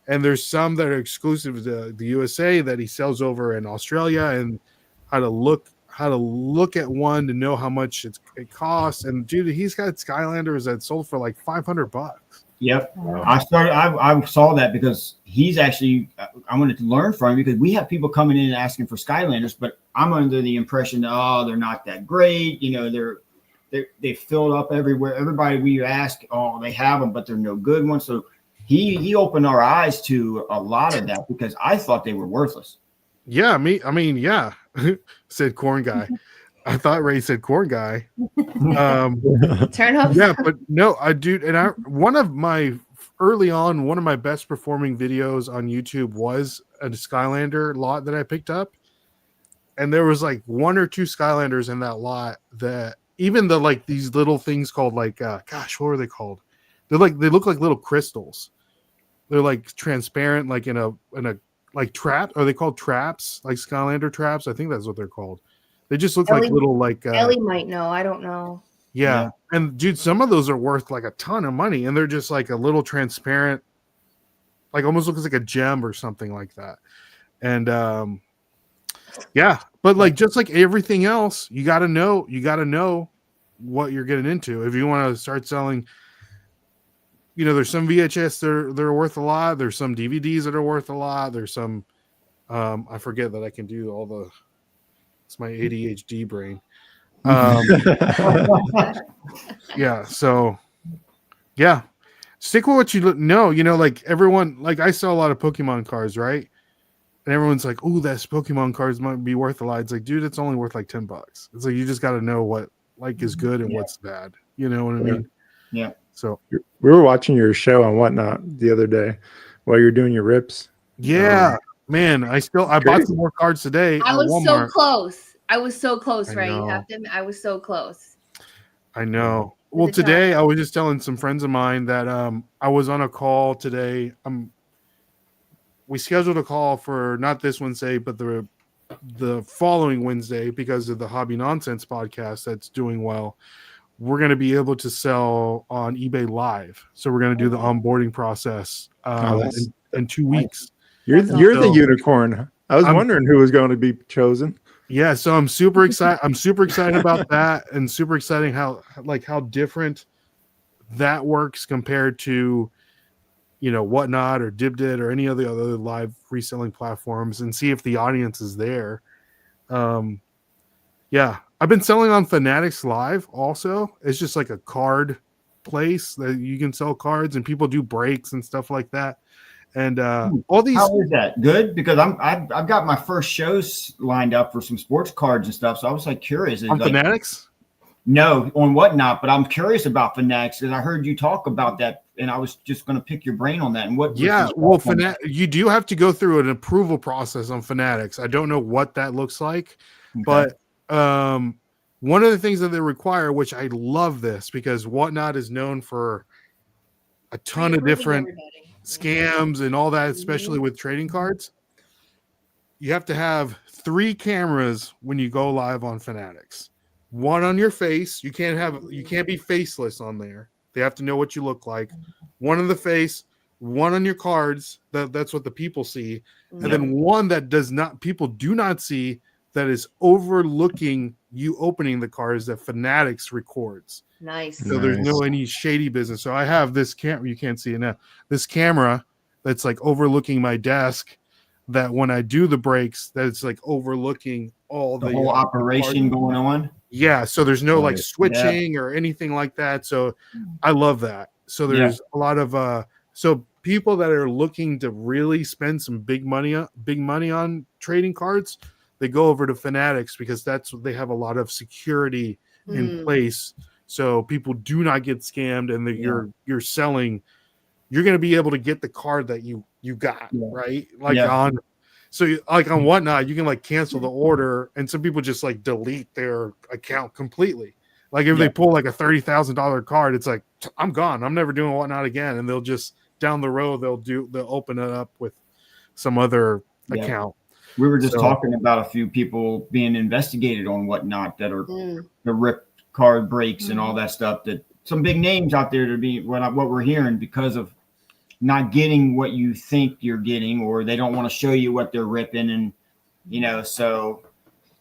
and there's some that are exclusive to the USA that he sells over in Australia, and how to look at one to know how much it costs. And dude, he's got Skylanders that sold for like $500. Yep. Wow. I saw that because he's actually, I wanted to learn from him because we have people coming in and asking for Skylanders, but I'm under the impression that, oh, they're not that great. You know, they filled up everywhere. Everybody we ask, oh, they have them, but they're no good ones. So he opened our eyes to a lot of that because I thought they were worthless. Yeah, I mean, yeah, said corn guy. I thought Ray said corn guy. Turn up. Yeah, but no, one of my best performing videos on YouTube was a Skylander lot that I picked up. And there was like one or two Skylanders in that lot that even the like these little things called like gosh, what are they called? They look like little crystals. They're like transparent, like in a like trap. Are they called traps? Like Skylander traps? I think that's what they're called. They just look like little like Ellie might know. I don't know. Yeah. And dude, some of those are worth like a ton of money, and they're just like a little transparent, like almost looks like a gem or something like that. And yeah, but like just like everything else, you gotta know what you're getting into. If you want to start selling, you know, there's some VHS that are worth a lot, there's some DVDs that are worth a lot, there's some I forget that I can do all the, it's my ADHD brain. Yeah, so yeah, stick with what you know. You know, like everyone, like I saw a lot of Pokemon cards, right? And everyone's like, "Oh, that Pokemon cards might be worth a lot." It's like, dude, it's only worth like $10. It's like you just got to know what like is good and what's bad. You know what I mean? Yeah. So we were watching your show on Whatnot the other day while you're doing your rips. yeah, man, I bought some more cards today. I was Walmart. so close. I was so close, right? You know. have to. I was so close. I know. Well, With the today time. I was just telling some friends of mine that I was on a call today. We scheduled a call for not this Wednesday, but the following Wednesday because of the Hobby Nonsense podcast that's doing well. We're going to be able to sell on eBay Live, so we're going to do the onboarding process in 2 weeks. You're That's the unicorn. I was wondering who was going to be chosen. Yeah, so I'm super excited. I'm super excited about that, and super exciting how different that works compared to, you know, Whatnot or Dibdit or any of the other live reselling platforms, and see if the audience is there. Yeah, I've been selling on Fanatics Live also. It's just like a card place that you can sell cards, and people do breaks and stuff like that. And all these. How is that? Good? Because I've got my first shows lined up for some sports cards and stuff. So I was like curious. On like, Fanatics? No, on Whatnot, but I'm curious about Fanatics because I heard you talk about that, and I was just going to pick your brain on that. And what? Yeah, well, you do have to go through an approval process on Fanatics. I don't know what that looks like, but one of the things that they require, which I love this because Whatnot is known for a ton of different scams and all that, especially with trading cards. You have to have 3 cameras when you go live on Fanatics. One on your face. You can't be faceless on there. They have to know what you look like. One on the face, one on your cards. That's what the people see. And then one that people do not see, that is overlooking you opening the cards that Fanatics records. Nice. So there's no any shady business. So I have this camera, you can't see it now. This camera that's like overlooking my desk, that when I do the breaks, that it's like overlooking all the whole operation going on. Yeah. So there's no like switching or anything like that. So I love that. So there's a lot of so people that are looking to really spend some big money on trading cards, they go over to Fanatics because they have a lot of security in place. So people do not get scammed, and you're selling. You're going to be able to get the card that you got, right? Like on Whatnot, you can like cancel the order, and some people just like delete their account completely. Like if they pull like a $30,000 card, it's like, I'm gone. I'm never doing Whatnot again. And they'll just down the road they'll open it up with some other account. We were just talking about a few people being investigated on Whatnot that are the rip card breaks and all that stuff, that some big names out there to be what we're hearing because of not getting what you think you're getting, or they don't want to show you what they're ripping, and so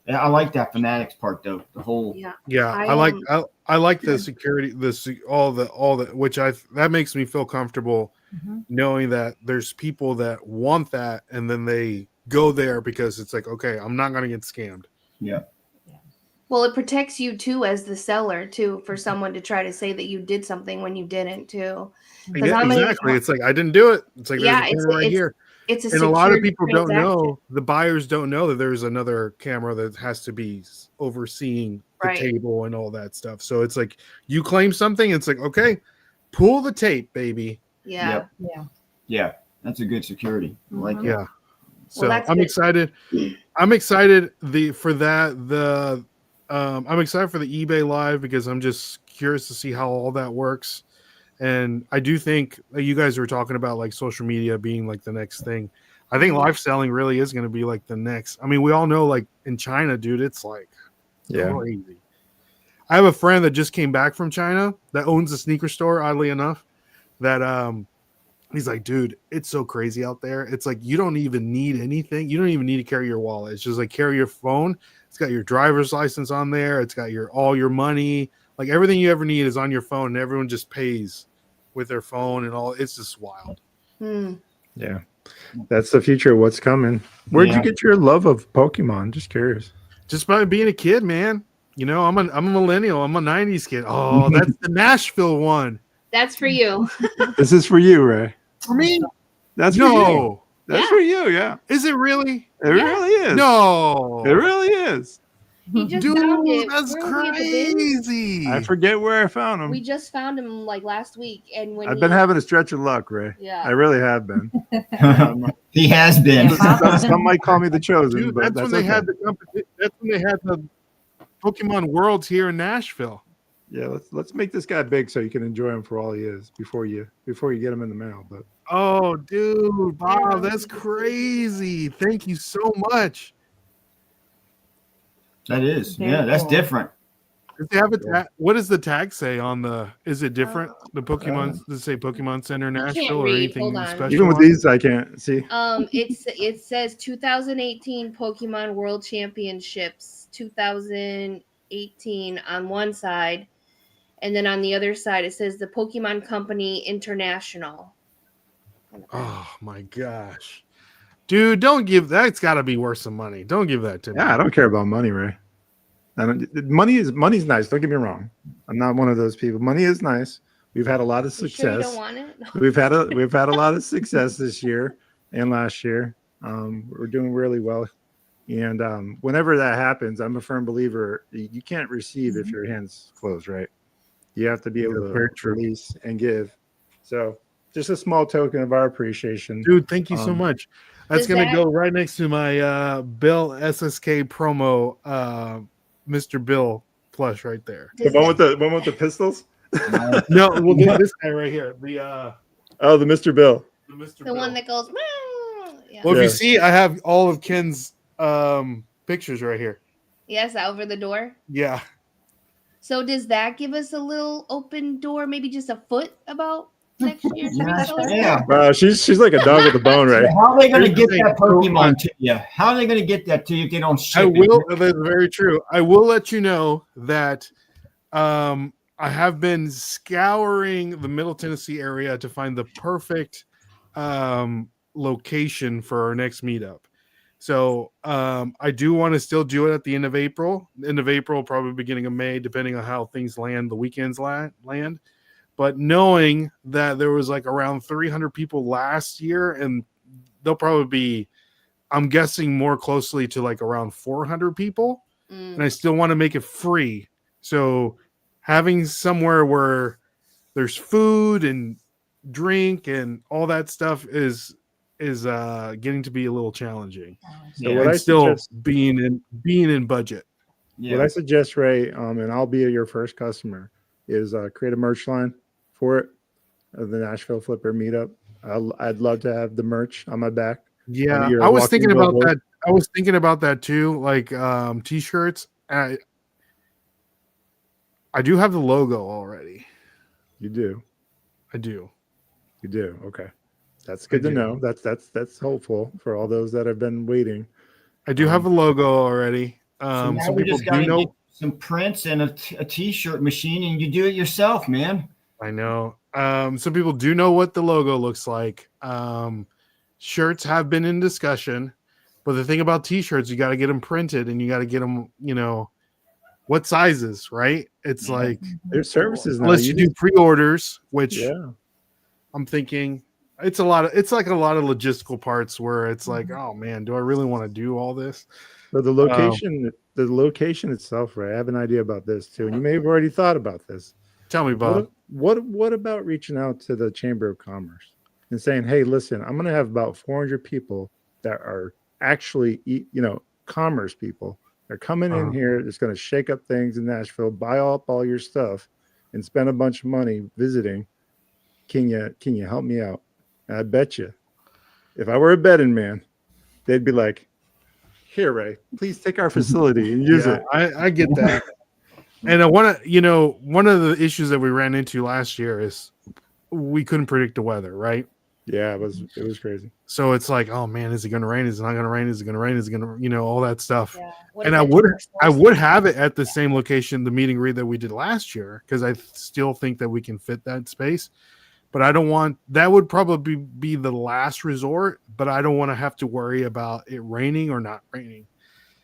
I like that fanatics part though. The whole Yeah. I like the security, all the which that makes me feel comfortable knowing that there's people that want that, and then they go there because it's like, okay, I'm not gonna get scammed. Yeah. Well, it protects you too as the seller too, for someone to try to say that you did something when you didn't too. Yeah, exactly. It's like, I didn't do it. It's like, there's a camera right here. It's And a lot of secured people don't transaction. know, the buyers don't know that there's another camera that has to be overseeing the Right. table and all that stuff. So it's like, you claim something, it's like, okay, pull the tape, baby. Yeah. Yep. Yeah. That's a good security. I like it. Yeah. So that's I'm good. excited. I'm excited for that. I'm excited for the eBay Live because I'm just curious to see how all that works. And I do think you guys were talking about like social media being like the next thing. I think live selling really is going to be like the next. I mean, we all know like in China, dude, it's like crazy. I have a friend that just came back from China that owns a sneaker store, oddly enough, that he's like, dude, it's so crazy out there. It's like, you don't even need anything. You don't even need to carry your wallet. It's just like, carry your phone. It's got your driver's license on there. It's got all your money. Like everything you ever need is on your phone, and everyone just pays with their phone and all. It's just wild. Yeah. That's the future of what's coming. Where'd you get your love of Pokemon? Just curious. Just by being a kid, man. I'm a millennial. I'm a 90s kid. Oh, that's the Nashville one. That's for you. This is for you, Ray. For me? That's for you. That's for you, yeah. Is it really? It really is. No. It really is. He just found it. That's Where were we at the bin? crazy. I forget where I found him. We just found him like last week, and when I've been having a stretch of luck, Ray. Yeah. I really have been. He has been. Some might call me the chosen, Dude, but that's when they had the competition. That's when they had the Pokemon Worlds here in Nashville. Yeah, let's make this guy big so you can enjoy him for all he is before you get him in the mail. But oh, dude, Bob, that's crazy. Thank you so much. That is. Very Yeah, that's cool. different. Does they have a tag? What does the tag say on the? Is it different? The Pokemon does it say Pokemon Center Nashville or read. anything Hold on. special? even with on it? these, I can't see. It says 2018 Pokemon World Championships 2018 on one side, and then on the other side it says the Pokemon Company International. Oh my gosh, dude! Don't give that's got to be worth some money. Don't give that to me. Yeah, I don't care about money, Ray. Money's nice. Don't get me wrong. I'm not one of those people. Money is nice. We've had a lot of You sure you success. don't want it? we've had a lot of success this year and last year. We're doing really well, and whenever that happens, I'm a firm believer you can't receive if your hands closed. Right? You have to be able to release and give. So, just a small token of our appreciation, Dude, thank you so much. That's Does gonna that- go right next to my Bill SSK promo, Mr. Bill plush right there. The one with the pistols. No, well, this guy right here, the Mr. Bill. Mr. The Bill. one that goes. Yeah. Well, if Yeah. you see, I have all of Ken's pictures right here. Yes, over the door. Yeah. So does that give us a little open door, maybe just a foot about next year? Yeah. She's like a dog with a bone, right? How are they going to Here's get the that thing. Pokemon to you? How are they going to get that to you if they don't ship I it? will. That's very true. I will let you know that I have been scouring the Middle Tennessee area to find the perfect location for our next meetup. So I do want to still do it at the end of April, probably beginning of May, depending on how things land, the weekends land. But knowing that there was like around 300 people last year, and they'll probably be, I'm guessing, more closely to like around 400 people. And I still want to make it free. So having somewhere where there's food and drink and all that stuff is getting to be a little challenging. So Yeah. what I And still suggest, being in budget. Yeah. what I suggest, Ray, and I'll be your first customer, is create a merch line for it, the Nashville Flipper meetup. I'd love to have the merch on my back. Yeah, You're I was walking thinking about billboard. that. I was thinking about that too, like t-shirts. I do have the logo already. You do. I do. You do. Okay. That's good to do. know. That's hopeful for all those that have been waiting. I do have a logo already. So now Some we people just do got to know. get some prints and a t-shirt machine, and you do it yourself, man. I know. Some people do know what the logo looks like. Shirts have been in discussion, but the thing about t-shirts, you got to get them printed and you got to get them, what sizes, right? It's like, There's services now. unless you do pre-orders, which Yeah. I'm thinking it's like a lot of logistical parts where it's like, oh man, do I really want to do all this? But the location itself, right? I have an idea about this too. And you may have already thought about this. Tell me, Bob. What about reaching out to the Chamber of Commerce and saying, hey, listen, I'm going to have about 400 people that are actually, commerce people. They're coming in here. It's going to shake up things in Nashville, buy up all your stuff and spend a bunch of money visiting. Can you help me out? And I bet you, if I were a betting man, they'd be like, here, Ray, please take our facility and use it. I get that. And I want to, one of the issues that we ran into last year is we couldn't predict the weather, right? Yeah, it was crazy. So it's like, oh man, is it going to rain? Is it not going to rain? Is it going to rain? Is it going to, all that stuff. Yeah. And I would have it at the same location, the meet and greet that we did last year, because I still think that we can fit that space. But I don't want, that would probably be the last resort, but I don't want to have to worry about it raining or not raining,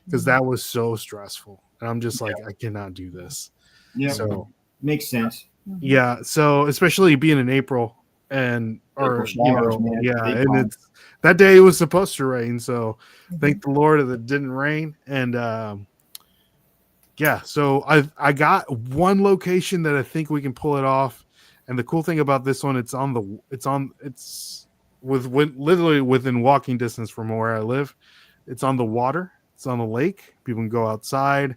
because that was so stressful. And I'm just like, I cannot do this. Yeah. So makes sense. yeah. So especially being in April and showers, man. yeah, and it's that day it was supposed to rain. So thank the Lord that it didn't rain. And yeah, so I got one location that I think we can pull it off. And the cool thing about this one, it's literally within walking distance from where I live. It's on the water. It's on the lake. People can go outside.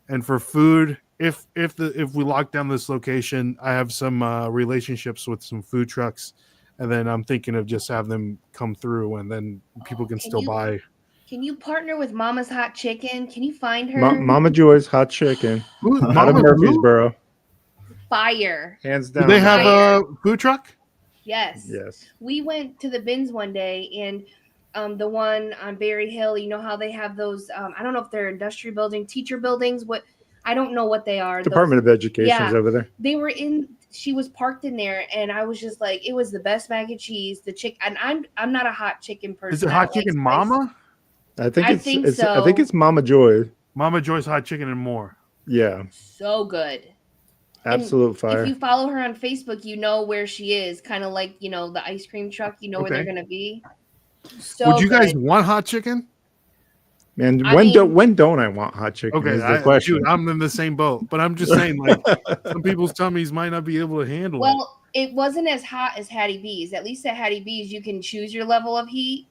And for food, if we lock down this location, I have some relationships with some food trucks, and then I'm thinking of just have them come through, and then people can still buy. Can you partner with Mama's Hot Chicken? Can you find her? Mama Joy's Hot Chicken out of Murfreesboro. Fire. Hands down. Do they have a food truck? Yes. Yes. We went to the bins one day, and the one on Berry Hill, you know how they have those, I don't know if they're industry building, teacher buildings, I don't know what they are. Department of Education is over there. She was parked in there, and I was just like, it was the best mac and cheese, the chicken, and I'm not a hot chicken person. Is it Hot Chicken Mama? I think it's Mama Joy. Mama Joy's Hot Chicken and more. Yeah. So good. Absolute fire. If you follow her on Facebook, you know where she is, kind of like, the ice cream truck, where they're going to be. So would you guys want hot chicken? Man, when don't I want hot chicken? Okay, is the question. Dude, I'm in the same boat, but I'm just saying, like, some people's tummies might not be able to handle it. Well, it wasn't as hot as Hattie B's. At least at Hattie B's, you can choose your level of heat.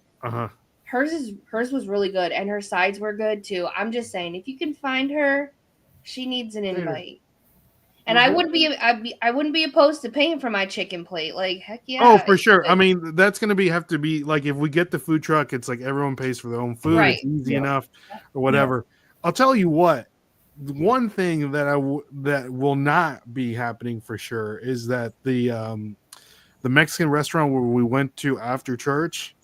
Hers was really good, and her sides were good too. I'm just saying, if you can find her, she needs an invite. And I wouldn't be opposed to paying for my chicken plate. Like, heck yeah. Oh, for sure. I mean, that's going to have to be like, if we get the food truck, it's like everyone pays for their own food. Right. It's easy enough or whatever. Yeah. I'll tell you what, one thing that that will not be happening for sure is that the Mexican restaurant where we went to after church,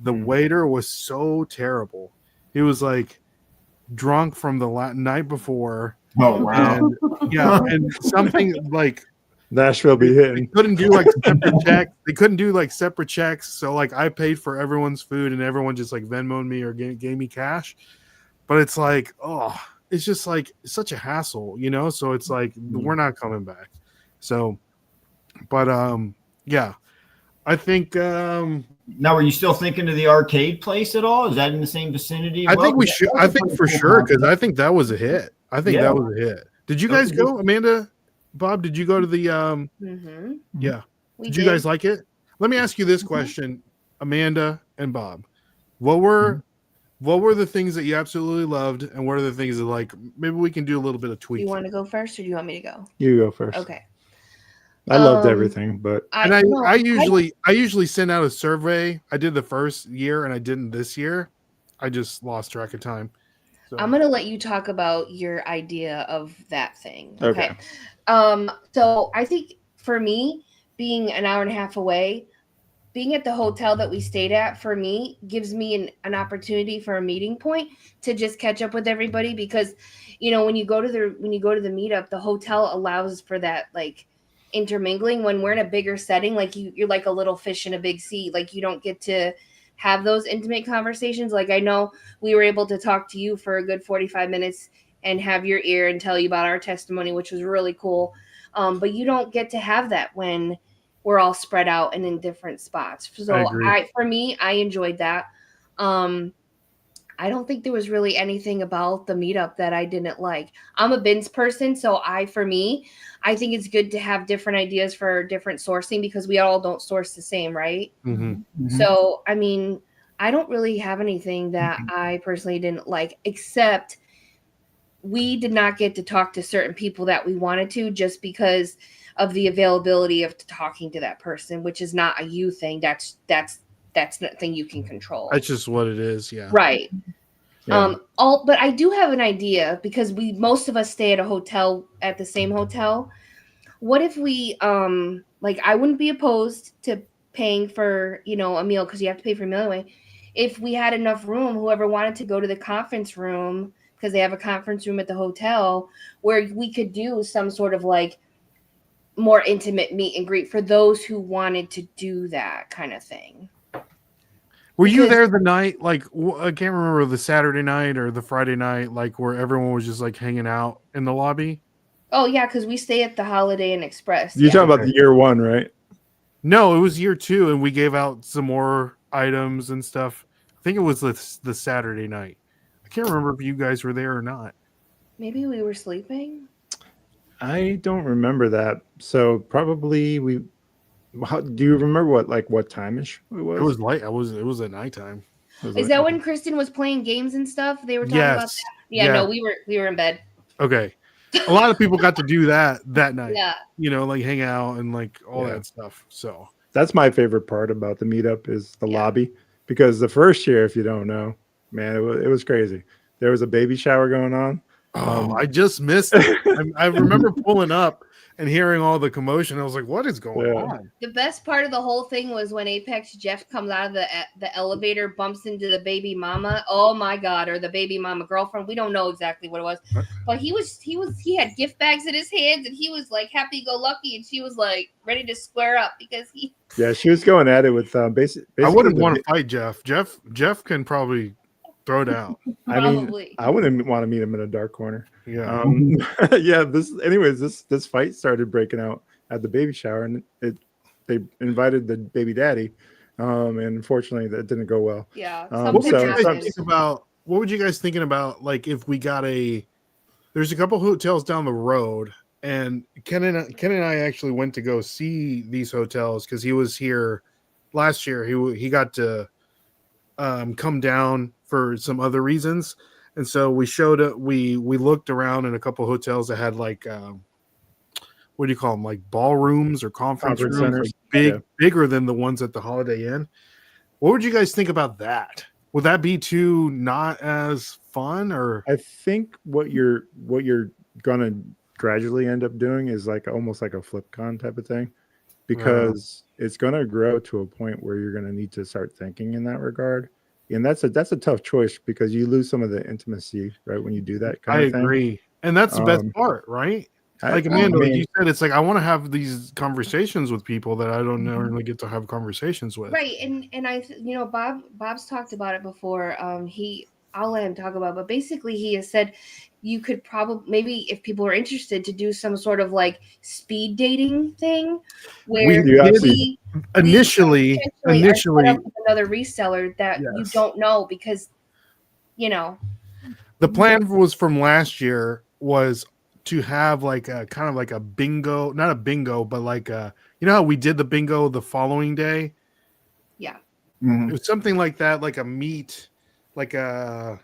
the waiter was so terrible. He was like drunk from the night before. Oh wow! And something like Nashville be hitting. They couldn't do like separate checks. They couldn't do like separate checks. So like I paid for everyone's food, and everyone just like Venmo'd me or gave me cash. But it's like, it's just like such a hassle, So it's like we're not coming back. So, but yeah, I think. Now, are you still thinking of the arcade place at all? Is that in the same vicinity? I think we should. I think for sure, because I think that was a hit. That was a hit. Did you guys go, Amanda? Bob, did you go to the? Yeah. Did you guys like it? Let me ask you this question, Amanda and Bob. What were the things that you absolutely loved, and what are the things that like maybe we can do a little bit of tweaking? Do you want to go first, or do you want me to go? You go first. Okay. I loved everything, but I usually send out a survey. I did the first year, and I didn't this year. I just lost track of time. So. I'm gonna let you talk about your idea of that thing. Okay. So I think for me, being an hour and a half away, being at the hotel that we stayed at for me gives me an opportunity for a meeting point to just catch up with everybody, because when you go to the meetup, the hotel allows for that like intermingling. When we're in a bigger setting, like you're like a little fish in a big sea, like you don't get to have those intimate conversations. Like I know we were able to talk to you for a good 45 minutes and have your ear and tell you about our testimony, which was really cool. But you don't get to have that when we're all spread out and in different spots. So for me, I enjoyed that. I don't think there was really anything about the meetup that I didn't like. I'm a bins person, so I think it's good to have different ideas for different sourcing, because we all don't source the same, right? Mm-hmm. So, I mean, I don't really have anything that I personally didn't like, except we did not get to talk to certain people that we wanted to, just because of the availability of talking to that person, which is not a you thing. That's nothing you can control. That's just what it is. Yeah. Right. Yeah. But I do have an idea, because most of us stay at the same hotel. What if we, I wouldn't be opposed to paying for, a meal, because you have to pay for a meal anyway. If we had enough room, whoever wanted to go to the conference room, because they have a conference room at the hotel, where we could do some sort of like more intimate meet and greet for those who wanted to do that kind of thing. Were you there the night, like, I can't remember, the Saturday night or the Friday night, like where everyone was just like hanging out in the lobby? Oh yeah, because we stay at the Holiday Inn Express. You're talking about the year one, right? No, it was year 2, and we gave out some more items and stuff. I think it was the Saturday night. I can't remember if you guys were there or not. Maybe we were sleeping. I don't remember that. So probably do you remember what time-ish it was? It was late. It was at nighttime. Is that when Kristen was playing games and stuff? They were talking about that. Yeah, no, we were in bed. Okay. A lot of people got to do that night. Yeah. Like hang out and like all that stuff. So that's my favorite part about the meetup is the lobby, because the first year, if you don't know, man, it was crazy. There was a baby shower going on. I just missed it. I remember pulling up and hearing all the commotion. I was like, what is going on? The best part of the whole thing was when Apex Jeff comes out of the elevator, bumps into the baby mama. Oh my God. Or the baby mama girlfriend. We don't know exactly what it was, but he had gift bags in his hands, and he was like happy go lucky. And she was like ready to square up, because she was going at it with basically. I wouldn't want to fight Jeff. Jeff can probably throw down. I mean, I wouldn't want to meet him in a dark corner. Yeah. This fight started breaking out at the baby shower, and they invited the baby daddy, and unfortunately that didn't go well. Yeah. What would you guys thinking about, like, if we got there's a couple hotels down the road, and Ken and I actually went to go see these hotels because he was here last year. He got to come down for some other reasons, and so we showed up. We looked around in a couple hotels that had like what do you call them, like ballrooms or conference rooms, centers, like bigger than the ones at the Holiday Inn. What would you guys think about that? Would that be too not as fun? Or I think what you're gonna gradually end up doing is like almost like a FlipCon type of thing, because it's gonna grow to a point where you're gonna need to start thinking in that regard. And that's a tough choice, because you lose some of the intimacy, right, when you do that kind of thing. I agree. And that's the best part, right? Like Amanda, like you said, it's like I want to have these conversations with people that I don't normally get to have conversations with. Right. And I Bob's talked about it before. I'll let him talk about it, but basically he has said you could probably, maybe if people are interested, to do some sort of like speed dating thing where initially up with another reseller that you don't know, because the plan was from last year was to have like a kind of like a bingo, not a bingo, but like how we did the bingo the following day. Yeah. Mm-hmm. It was something like that, like a meet, like a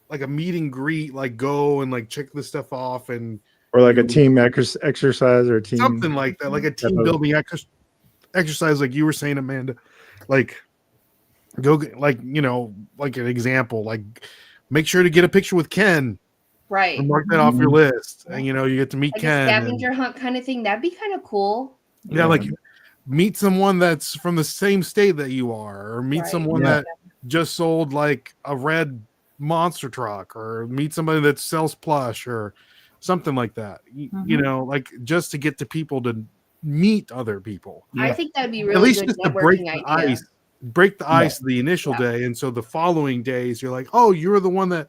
meet and greet, like go and like check this stuff off, or like a team exercise or team, something like that, like a team building exercise, like you were saying, Amanda. Like go, like like an example, like make sure to get a picture with Ken. Right. Mark that off your list, and you get to meet like Ken. A scavenger hunt kind of thing. That'd be kind of cool. Yeah, like meet someone that's from the same state that you are, or meet Right. someone Yeah. that just sold like a red monster truck, or meet somebody that sells plush or something like that. You know, like just to get to people to meet other people. I think that'd be At really least good just to break networking the idea. ice. Break the ice the initial Yeah. day, and so the following days you're like, oh, you're the one that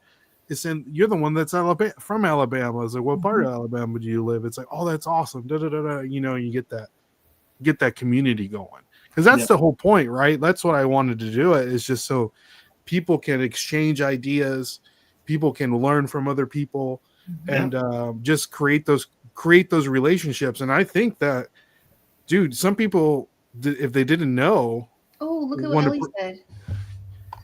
is you're the one that's from Alabama. It's like, what part of Alabama do you live? It's like, oh, that's awesome. Da, da, da, da. You know, you get that community going, because that's the whole point, right? That's what I wanted to do. It is just so people can exchange ideas, people can learn from other people, and just create those relationships. And I think that, dude, some people, if they didn't know. Oh, look at what Ellie said.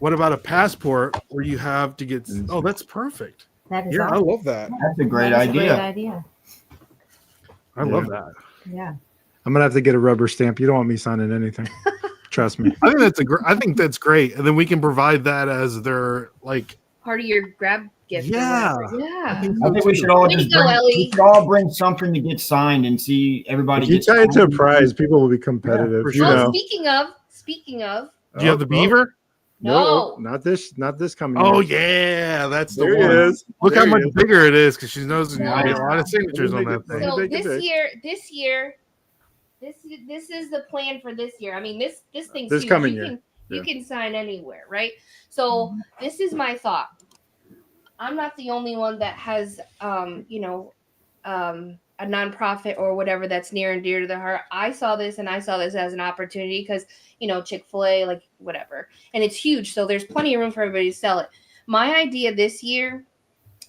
What about a passport where you have to get? Oh, that's perfect. That is I awesome. love that. That's a great That is a idea. great idea. I love that. Yeah. I'm gonna have to get a rubber stamp. You don't want me signing anything. Trust me. I think that's great, and then we can provide that as their like Part of your grab gift. Yeah. Or whatever. Yeah. I think we should all Way to just go, bring, Ellie. we should all bring something to get signed and see everybody If you get tie it to a signed. prize, people will be competitive. for You sure. know. Speaking of, Do you have the beaver? No. Not this coming. Oh year. yeah, that's the There one. he is. Look There how he much is. bigger it is, because she knows No. you get a lot of signatures on that thing. so Make it big. this year, this is the plan for this year. I mean, this thing's This huge. coming you year. You can sign anywhere, right? So this is my thought. I'm not the only one that has, a nonprofit or whatever that's near and dear to the heart. I saw this as an opportunity because, Chick-fil-A, like whatever. And it's huge. So there's plenty of room for everybody to sell it. My idea this year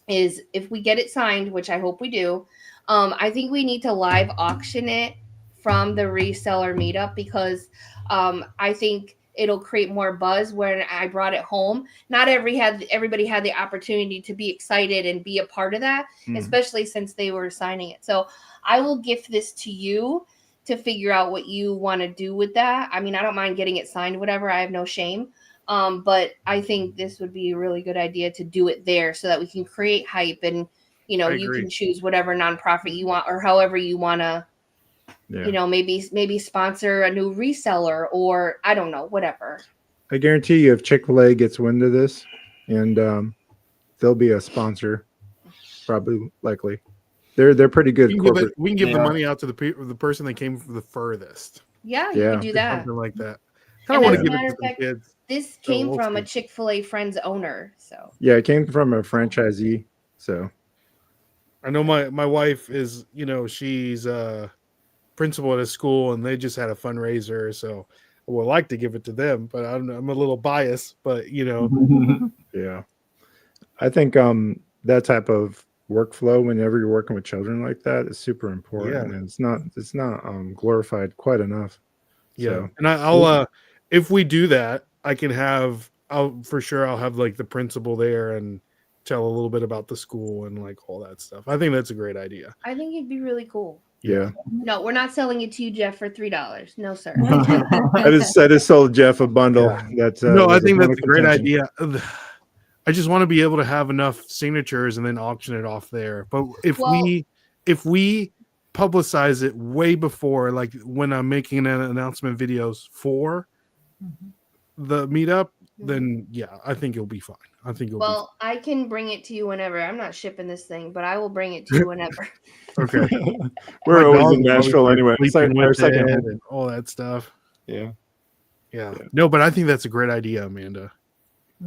is, if we get it signed, which I hope we do, I think we need to live auction it from the reseller meetup, because I think it'll create more buzz when I brought it home. Not everybody had the opportunity to be excited and be a part of that, especially since they were signing it. So I will gift this to you to figure out what you want to do with that. I mean, I don't mind getting it signed, whatever. I have no shame. But I think this would be a really good idea to do it there so that we can create hype, and, you can choose whatever nonprofit you want, or however you want to, maybe sponsor a new reseller, or I don't know, whatever. I guarantee you, if Chick-fil-A gets wind of this, and they'll be a sponsor, probably, likely. They're pretty good. We can give the money out to the person that came the furthest. Yeah, you can do that. Something like that. And I want as to a give it matter to of the fact, kids. this came old from a school. Chick-fil-A friend's owner. So Yeah, it came from a franchisee. So I know my wife is, she's a principal at a school, and they just had a fundraiser, so I would like to give it to them, but I'm a little biased, but yeah, I think that type of workflow, whenever you're working with children like that, is super important, and it's not glorified quite enough. Yeah, So, and I'll if we do that, I'll for sure have like the principal there and tell a little bit about the school and like all that stuff. I think that's a great idea. I think it'd be really cool. Yeah. No, we're not selling it to you, Jeff, for $3. No, sir. I just sold Jeff a bundle. That's No, I think point that's of a great contention. idea. I just want to be able to have enough signatures and then auction it off there. But if we publicize it way before, like when I'm making an announcement videos for the meetup, then I think it'll be fine. I think it'll be fine. I can bring it to you whenever. I'm not shipping this thing, but I will bring it to you whenever. Okay. We're My always dog in Nashville always anyway. It's like sleeping our with second it home. and all that stuff. Yeah. No, but I think that's a great idea, Amanda.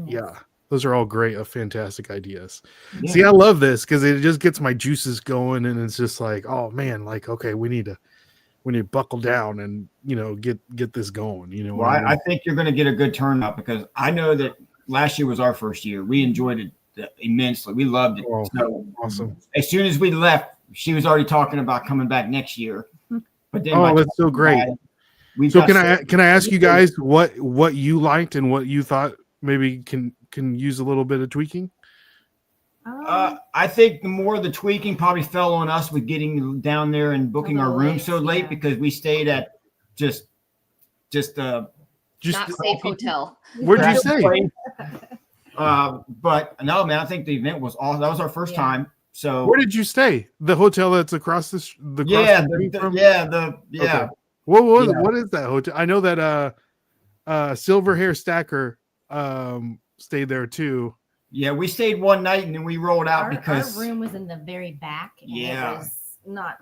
Yeah. Those are all great, fantastic ideas. Yeah. See, I love this because it just gets my juices going, and it's just like, oh man, like, okay, we need to buckle down and get this going. Well, I think you're going to get a good turnout, because I know that last year was our first year. We enjoyed it immensely. We loved it. Oh, so awesome. As soon as we left, she was already talking about coming back next year. But then, That's so great. So can I ask you guys what you liked and what you thought maybe can use a little bit of tweaking? I think the more the tweaking probably fell on us with getting down there and booking our room so late, because we stayed at just Not safe hotel. Where'd you stay? But no, man, I think the event was awesome. That was our first time. So where did you stay? The hotel that's across the street from? Okay. What is that hotel? I know that Silver Hair Stacker stayed there too. Yeah, we stayed one night and then we rolled out because our room was in the very back. And Yeah. it was not.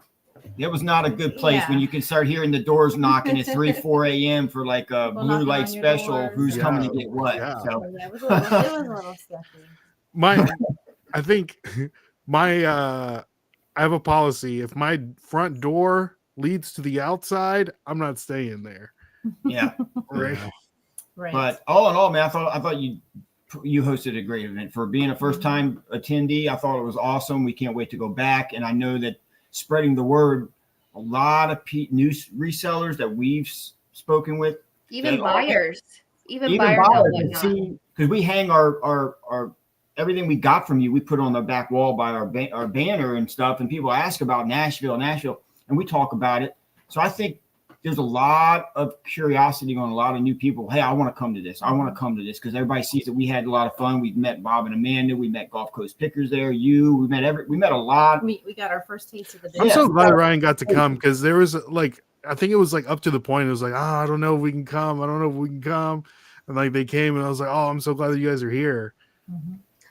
it was not a good place when you can start hearing the doors knocking at 3, 4 a.m. for like a People blue knocking light on your special. doors. Who's coming to get what? Yeah. So Yeah, it was a little sketchy. I think I have a policy. If my front door leads to the outside, I'm not staying there. yeah. Right. Right. But all in all, man, I thought you hosted a great event for being a first time attendee. I thought it was awesome. We can't wait to go back. And I know that spreading the word, a lot of new resellers that we've spoken with, Even they buyers, even buyers and whatnot. because we hang our everything we got from you, we put on the back wall by our banner and stuff, and people ask about Nashville, and we talk about it. So I think there's a lot of curiosity on a lot of new people. Hey, I want to come to this. I want to come to this because everybody sees that we had a lot of fun. We've met Bob and Amanda. We met Gulf Coast Pickers there. We met a lot. We got our first taste of the I'm business. so glad Ryan got to come because there was I think it was like up to the point. It was like, I don't know if we can come. I don't know if we can come. And like they came and I was like, oh, I'm so glad that you guys are here.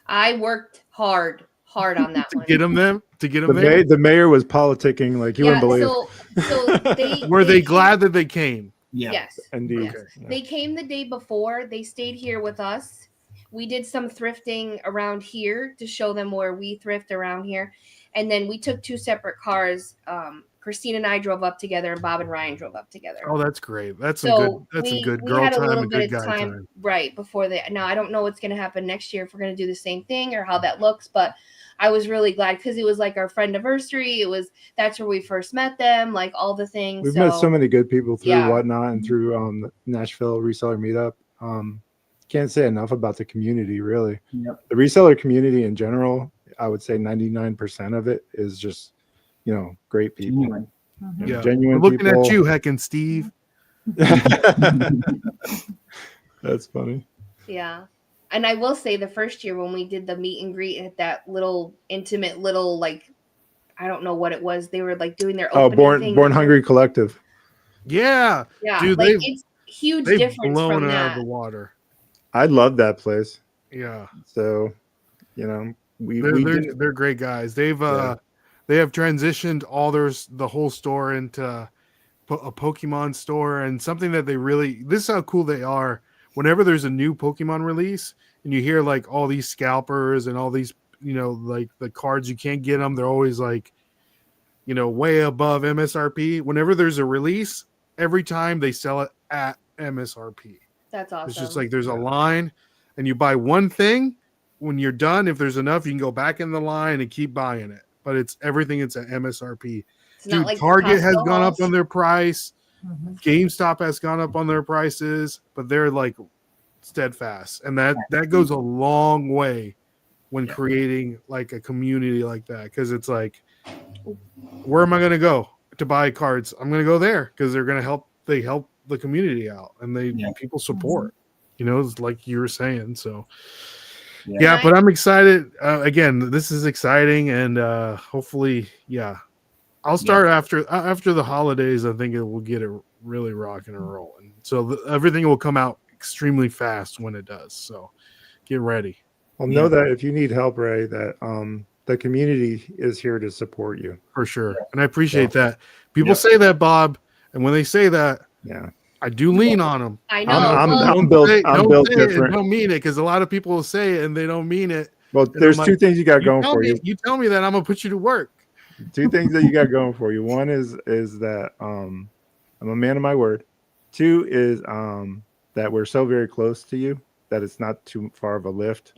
I worked hard on that to one. get them there. The mayor was politicking like you wouldn't believe. So Were they glad that they came? Yeah. Yes. Indeed. Yes. They came the day before. They stayed here with us. We did some thrifting around here to show them where we thrift around here. And then we took 2 separate cars. Christine and I drove up together, and Bob and Ryan drove up together. Oh, that's great. That's some good girl time and good guy time. Right before that. Now I don't know what's going to happen next year if we're going to do the same thing or how that looks, but I was really glad because it was like our friend anniversary. That's where we first met them, like all the things. We've met so many good people through Yeah. Whatnot and through the Nashville Reseller Meetup. Can't say enough about the community, really. Yep. The reseller community in general, I would say 99% of it is just, great people. Genuine. Yeah. Genuine We're looking people. at you, heckin' Steve. That's funny. Yeah. And I will say the first year when we did the meet and greet at that little intimate little, like, I don't know what it was. They were like doing their opening thing. Born Hungry Collective. Yeah. Yeah. Dude, like it's huge they've difference blown from it out of that. the water. I love that place. Yeah. So, they're great guys. They have transitioned the whole store into a Pokemon store, and something that this is how cool they are. Whenever there's a new Pokemon release and you hear like all these scalpers and all these, like the cards, you can't get them. They're always like, way above MSRP. Whenever there's a release, every time they sell it at MSRP. That's awesome. It's just like there's a line and you buy one thing. When you're done, if there's enough, you can go back in the line and keep buying it. But it's at MSRP. It's not like Target has Costco gone up hauls. on their price. Mhm. GameStop has gone up on their prices, but they're like steadfast. And that goes a long way when creating like a community like that. Because it's like, where am I going to go to buy cards? I'm going to go there because they're going to help. They help the community out and people support, it's like you were saying. So yeah, but I'm excited. Again, this is exciting. And hopefully, I'll start after the holidays. I think it will get it really rocking and rolling. So everything will come out extremely fast when it does. So get ready. Well, know that if you need help, Ray, that the community is here to support you for sure. And I appreciate that. People say that, Bob, and when they say that, I do lean on them. I know. I'm built different. Don't mean it because a lot of people will say it and they don't mean it. Well, there's 2 things you got going for you. You tell me that I'm gonna put you to work. 2 things that you got going for you. One is that I'm a man of my word. 2 is that we're so very close to you that it's not too far of a lift.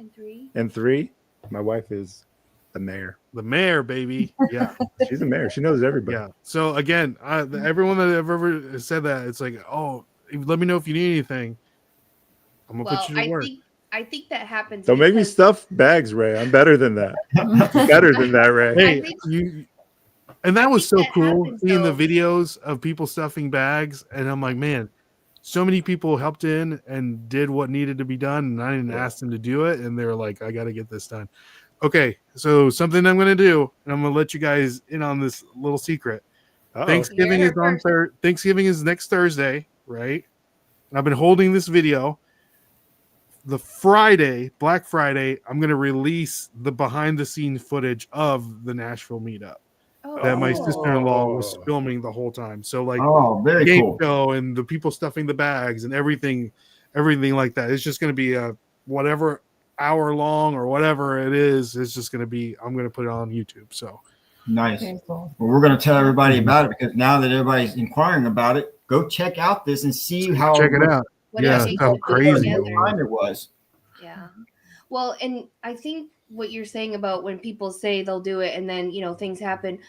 And 3, my wife is the mayor. The mayor, baby. Yeah. She's the mayor. She knows everybody. Yeah. So again, everyone that ever said that, it's like, oh, let me know if you need anything. I'm gonna put you to work. I think that happens. Don't make me stuff bags, Ray. I'm better than that. Better than that, Ray. Hey, and that was so cool seeing the videos of people stuffing bags, and I'm like, man, so many people helped in and did what needed to be done, and I didn't ask them to do it, and they were like, I got to get this done. Okay, so something I'm going to do, and I'm going to let you guys in on this little secret. Uh-oh. Thanksgiving You is heard it on first. Thanksgiving is next Thursday, right? And I've been holding this video. The Friday, Black Friday, I'm going to release the behind the scenes footage of the Nashville meetup Oh, that my cool. sister-in-law was Oh. filming the whole time. So like Oh, very game cool. show and the people stuffing the bags and everything like that. It's just going to be a whatever hour long or whatever it is. It's just going to be. I'm going to put it on YouTube. So Nice. Very cool. Well, we're going to tell everybody about it because now that everybody's inquiring about it, go check out this and see how check it out. What Yeah, it takes how to put crazy together. it was. time it was. Yeah. Well, and I think what you're saying about when people say they'll do it and then, things happen.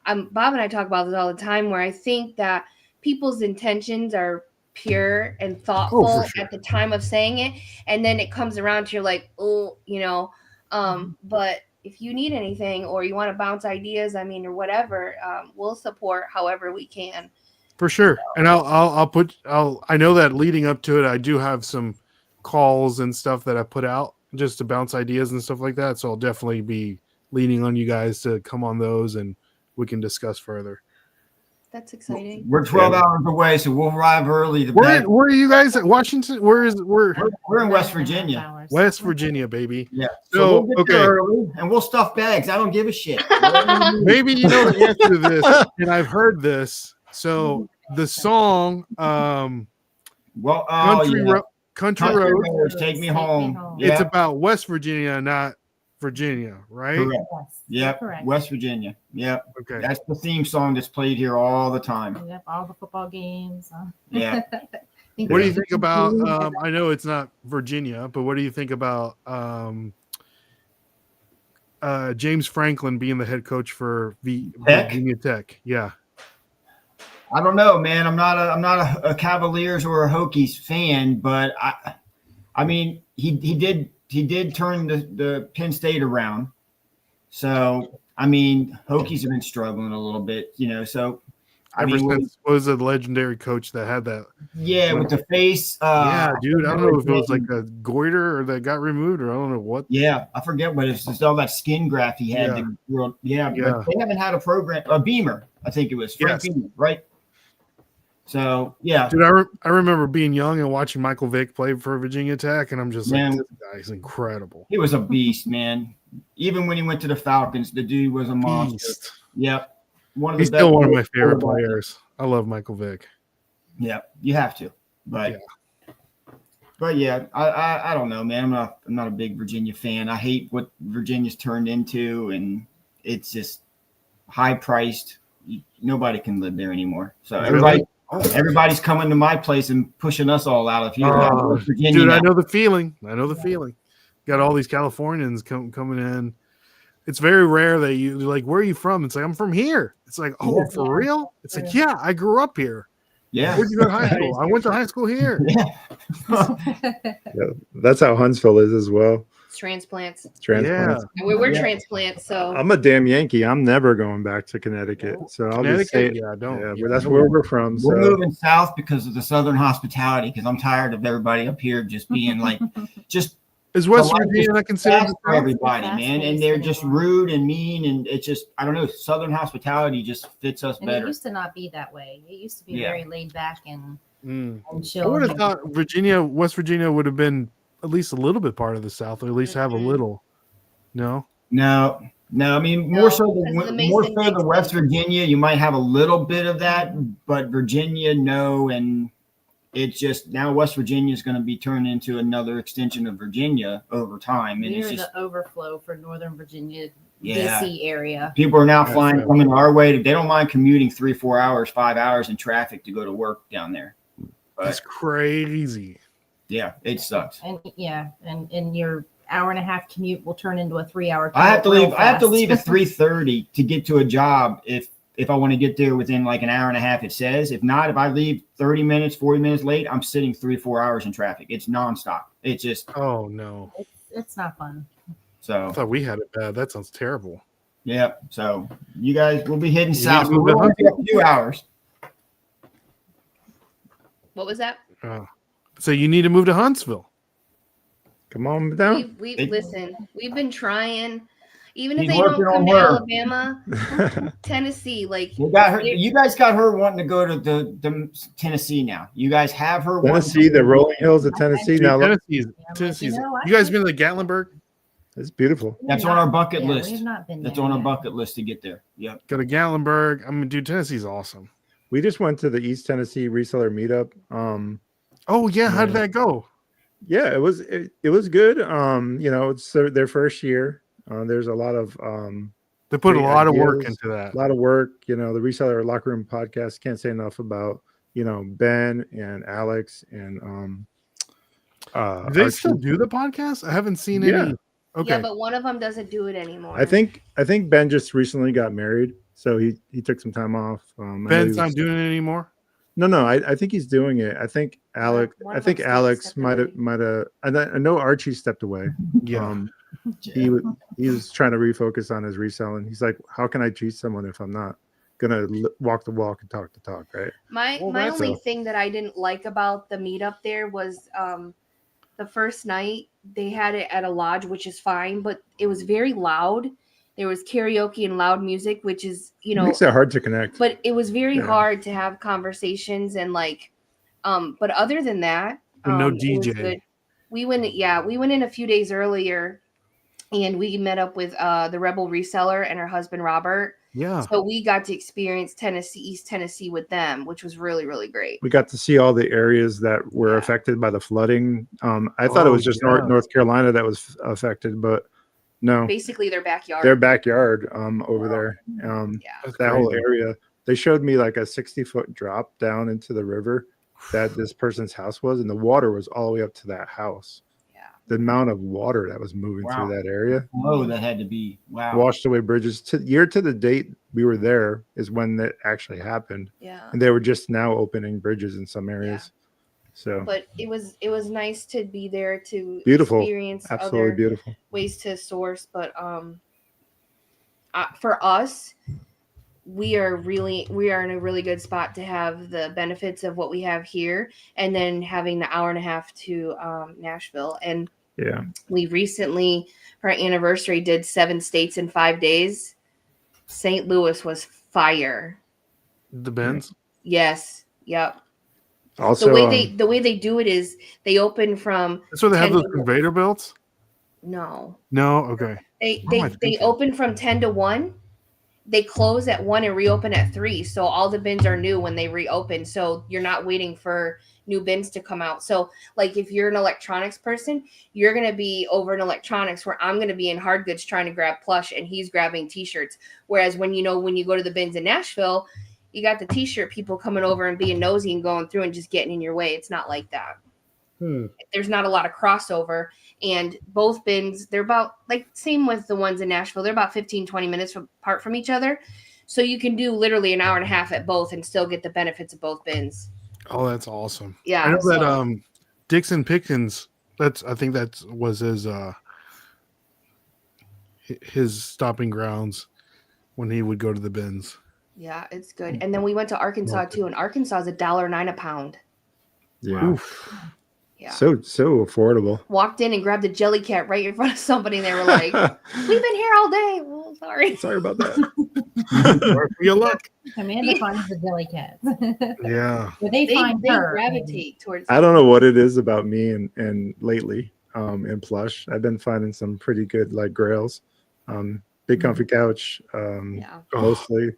Bob and I talk about this all the time where I think that people's intentions are pure and thoughtful sure. at the time of saying it. And then it comes around to you're like, oh, but if you need anything or you want to bounce ideas, or whatever, we'll support however we can. For sure. And I know that leading up to it, I do have some calls and stuff that I put out just to bounce ideas and stuff like that. So I'll definitely be leaning on you guys to come on those and we can discuss further. That's exciting. We're 12 hours away, so we'll arrive early. Where are you guys at? Washington? We're We're in West Virginia. West Virginia, baby. Yeah. So, we'll get there early and we'll stuff bags. I don't give a shit. Maybe you know the answer to this, and I've heard this. So the song, Country Road, Roads, Take Me Home. Yeah. it's about West Virginia, not Virginia, right? Correct. Yes. Yep. Correct. West Virginia. Yep. Okay. That's the theme song that's played here all the time. Yep, all the football games. Yeah. What do you think about? I know it's not Virginia, but what do you think about James Franklin being the head coach for Virginia Tech? Yeah. I don't know, man. I'm not a Cavaliers or a Hokies fan, but I mean, he did turn the Penn State around. So I mean, Hokies have been struggling a little bit, So Ever since was a legendary coach that had that. Yeah, with the face. Yeah, dude. I don't know if it was like a goiter or that got removed, or I don't know what. Yeah, I forget what it's just all that skin graft he had. But they haven't had a program. A Beamer, I think it was Frank Beamer, right? So yeah, dude. I remember being young and watching Michael Vick play for Virginia Tech, and I'm just like, this guy's incredible. He was a beast, man. Even when he went to the Falcons, the dude was a monster. Yep. He's still one of my favorite players. I love Michael Vick. Yeah, you have to. But yeah, I don't know, man. I'm not a big Virginia fan. I hate what Virginia's turned into, and it's just high priced. Nobody can live there anymore. So everybody's coming to my place and pushing us all out of here. Virginia dude, now. I know the feeling. Got all these Californians coming in. It's very rare that you like, where are you from? It's like, I'm from here. It's like, oh, for real? It's like, yeah, I grew up here. Yeah. Where'd you go to high school? I went to high school here. That's how Huntsville is as well. It's transplants. Transplants. Yeah. We're transplants, so I'm a damn Yankee. I'm never going back to Connecticut. So I'll just say, but that's where we're from. We're moving south because of the Southern hospitality. Because I'm tired of everybody up here just being like, just. Is West Virginia not considered for everybody, man? And they're just rude and mean, and it's just, I don't know. Southern hospitality just fits us better. It used to not be that way. It used to be very laid back and chill. I would have thought West Virginia would have been at least a little bit part of the South, or at least have a little. No. I mean, more so the West Virginia, you might have a little bit of that, but Virginia, no, and. It's just now West Virginia is going to be turned into another extension of Virginia over time. And it's just the overflow for Northern Virginia, DC area. People are now coming our way. They don't mind commuting 3, 4 hours, 5 hours in traffic to go to work down there. But, that's crazy. Yeah, it sucks. And your hour and a half commute will turn into a 3-hour commute. I have to leave at 3:30 to get to a job if I want to get there within like an hour and a half, it says. If not, if I leave 30 minutes, 40 minutes late, I'm sitting 3-4 hours in traffic. It's nonstop. It's just. Oh, no. It's not fun. So I thought we had it bad. That sounds terrible. Yeah. So you guys will be heading south. We'll be a few hours. What was that? So you need to move to Huntsville. Come on down. Listen, we've been trying. Even if He's they don't working come on to her. Alabama, Tennessee, like You got her. You guys got her wanting to go to the Tennessee now. You guys have her wanting Tennessee, the rolling hills of Tennessee. Dude, Now look, Tennessee's. You know, I You guys think- been to Gatlinburg? it's beautiful. That's on our bucket Yeah, list. We've not been That's there on our yet. bucket list to get there. Yep. Go to Gatlinburg. I mean, dude, Tennessee's awesome. We just went to the East Tennessee reseller meetup. Oh yeah, how did Yeah. that go? Yeah, it was good. It's their first year. There's a lot of They put a great lot of work ideas, into that. a lot of work. The reseller locker room podcast, can't say enough about Ben and Alex and Do they still Archie. do the podcast? I haven't seen Yeah. any. Okay. yeah, but one of them doesn't do it anymore. I think Ben just recently got married, so he took some time off. I know Ben's he not was- doing it anymore. No, I think he's doing it. I think Alex. one I of think them Alex stepped might have. I know Archie stepped away. Yeah. He was trying to refocus on his reselling. He's like, how can I treat someone if I'm not gonna walk the walk and talk the talk, right? My Well, my that's only a- thing that I didn't like about the meetup there was the first night they had it at a lodge, which is fine, but it was very loud. There was karaoke and loud music, which is It makes it hard to connect. but it was very Yeah. hard to have conversations and but other than that, But no it was DJ. good. We went in a few days earlier and we met up with the Rebel reseller and her husband Robert. Yeah. So we got to experience East Tennessee with them, which was really, really great. We got to see all the areas that were Yeah. affected by the flooding. I thought it was just yeah. North Carolina that was affected, but no, Basically their backyard. their backyard over there. yeah. That's That whole crazy. area. They showed me like a 60-foot drop down into the river that this person's house was, and the water was all the way up to that house. Yeah. The amount of water that was moving Wow. through that area Oh, that had to be wow. washed away bridges. To the date we were there is when that actually happened, Yeah. and they were just now opening bridges in some areas. So But it was nice to be there to Beautiful. experience absolutely other beautiful. ways to source. But for us, we are in a really good spot to have the benefits of what we have here, and then having the hour and a half to Nashville. And Yeah, we recently, for our anniversary, did 7 states in 5 days. St. Louis was fire. The Benz. Yes. Yep. also The way they do it is they open from That's where they have 10 those to- conveyor belts. no. No. Okay. They What am I they thinking? open from 10 to 1. They close at 1 and reopen at 3. So all the bins are new when they reopen. So you're not waiting for new bins to come out. So like if you're an electronics person, you're going to be over in electronics where I'm going to be in hard goods trying to grab plush and he's grabbing t-shirts. Whereas when you go to the bins in Nashville, you got the t-shirt people coming over and being nosy and going through and just getting in your way. It's not like that. There's not a lot of crossover, and both bins, they're about like same with the ones in Nashville. They're about 15-20 minutes apart from each other. So you can do literally an hour and a half at both and still get the benefits of both bins. Oh, that's awesome. Yeah. I know so- that Dixon Pickens. I think that was his stopping grounds when he would go to the bins. yeah, it's good. And then we went to Arkansas too, and Arkansas is $1.09 a pound. yeah, Oof. Yeah. so affordable. Walked in and grabbed a jelly cat right in front of somebody, and they were like, "We've been here all day." Well, sorry. Sorry about that. Or for your luck. Amanda finds the jelly cats. Yeah. But they find They her. gravitate towards. I don't know what it is about me and lately in plush. I've been finding some pretty good like grails, big comfy couch, Yeah. mostly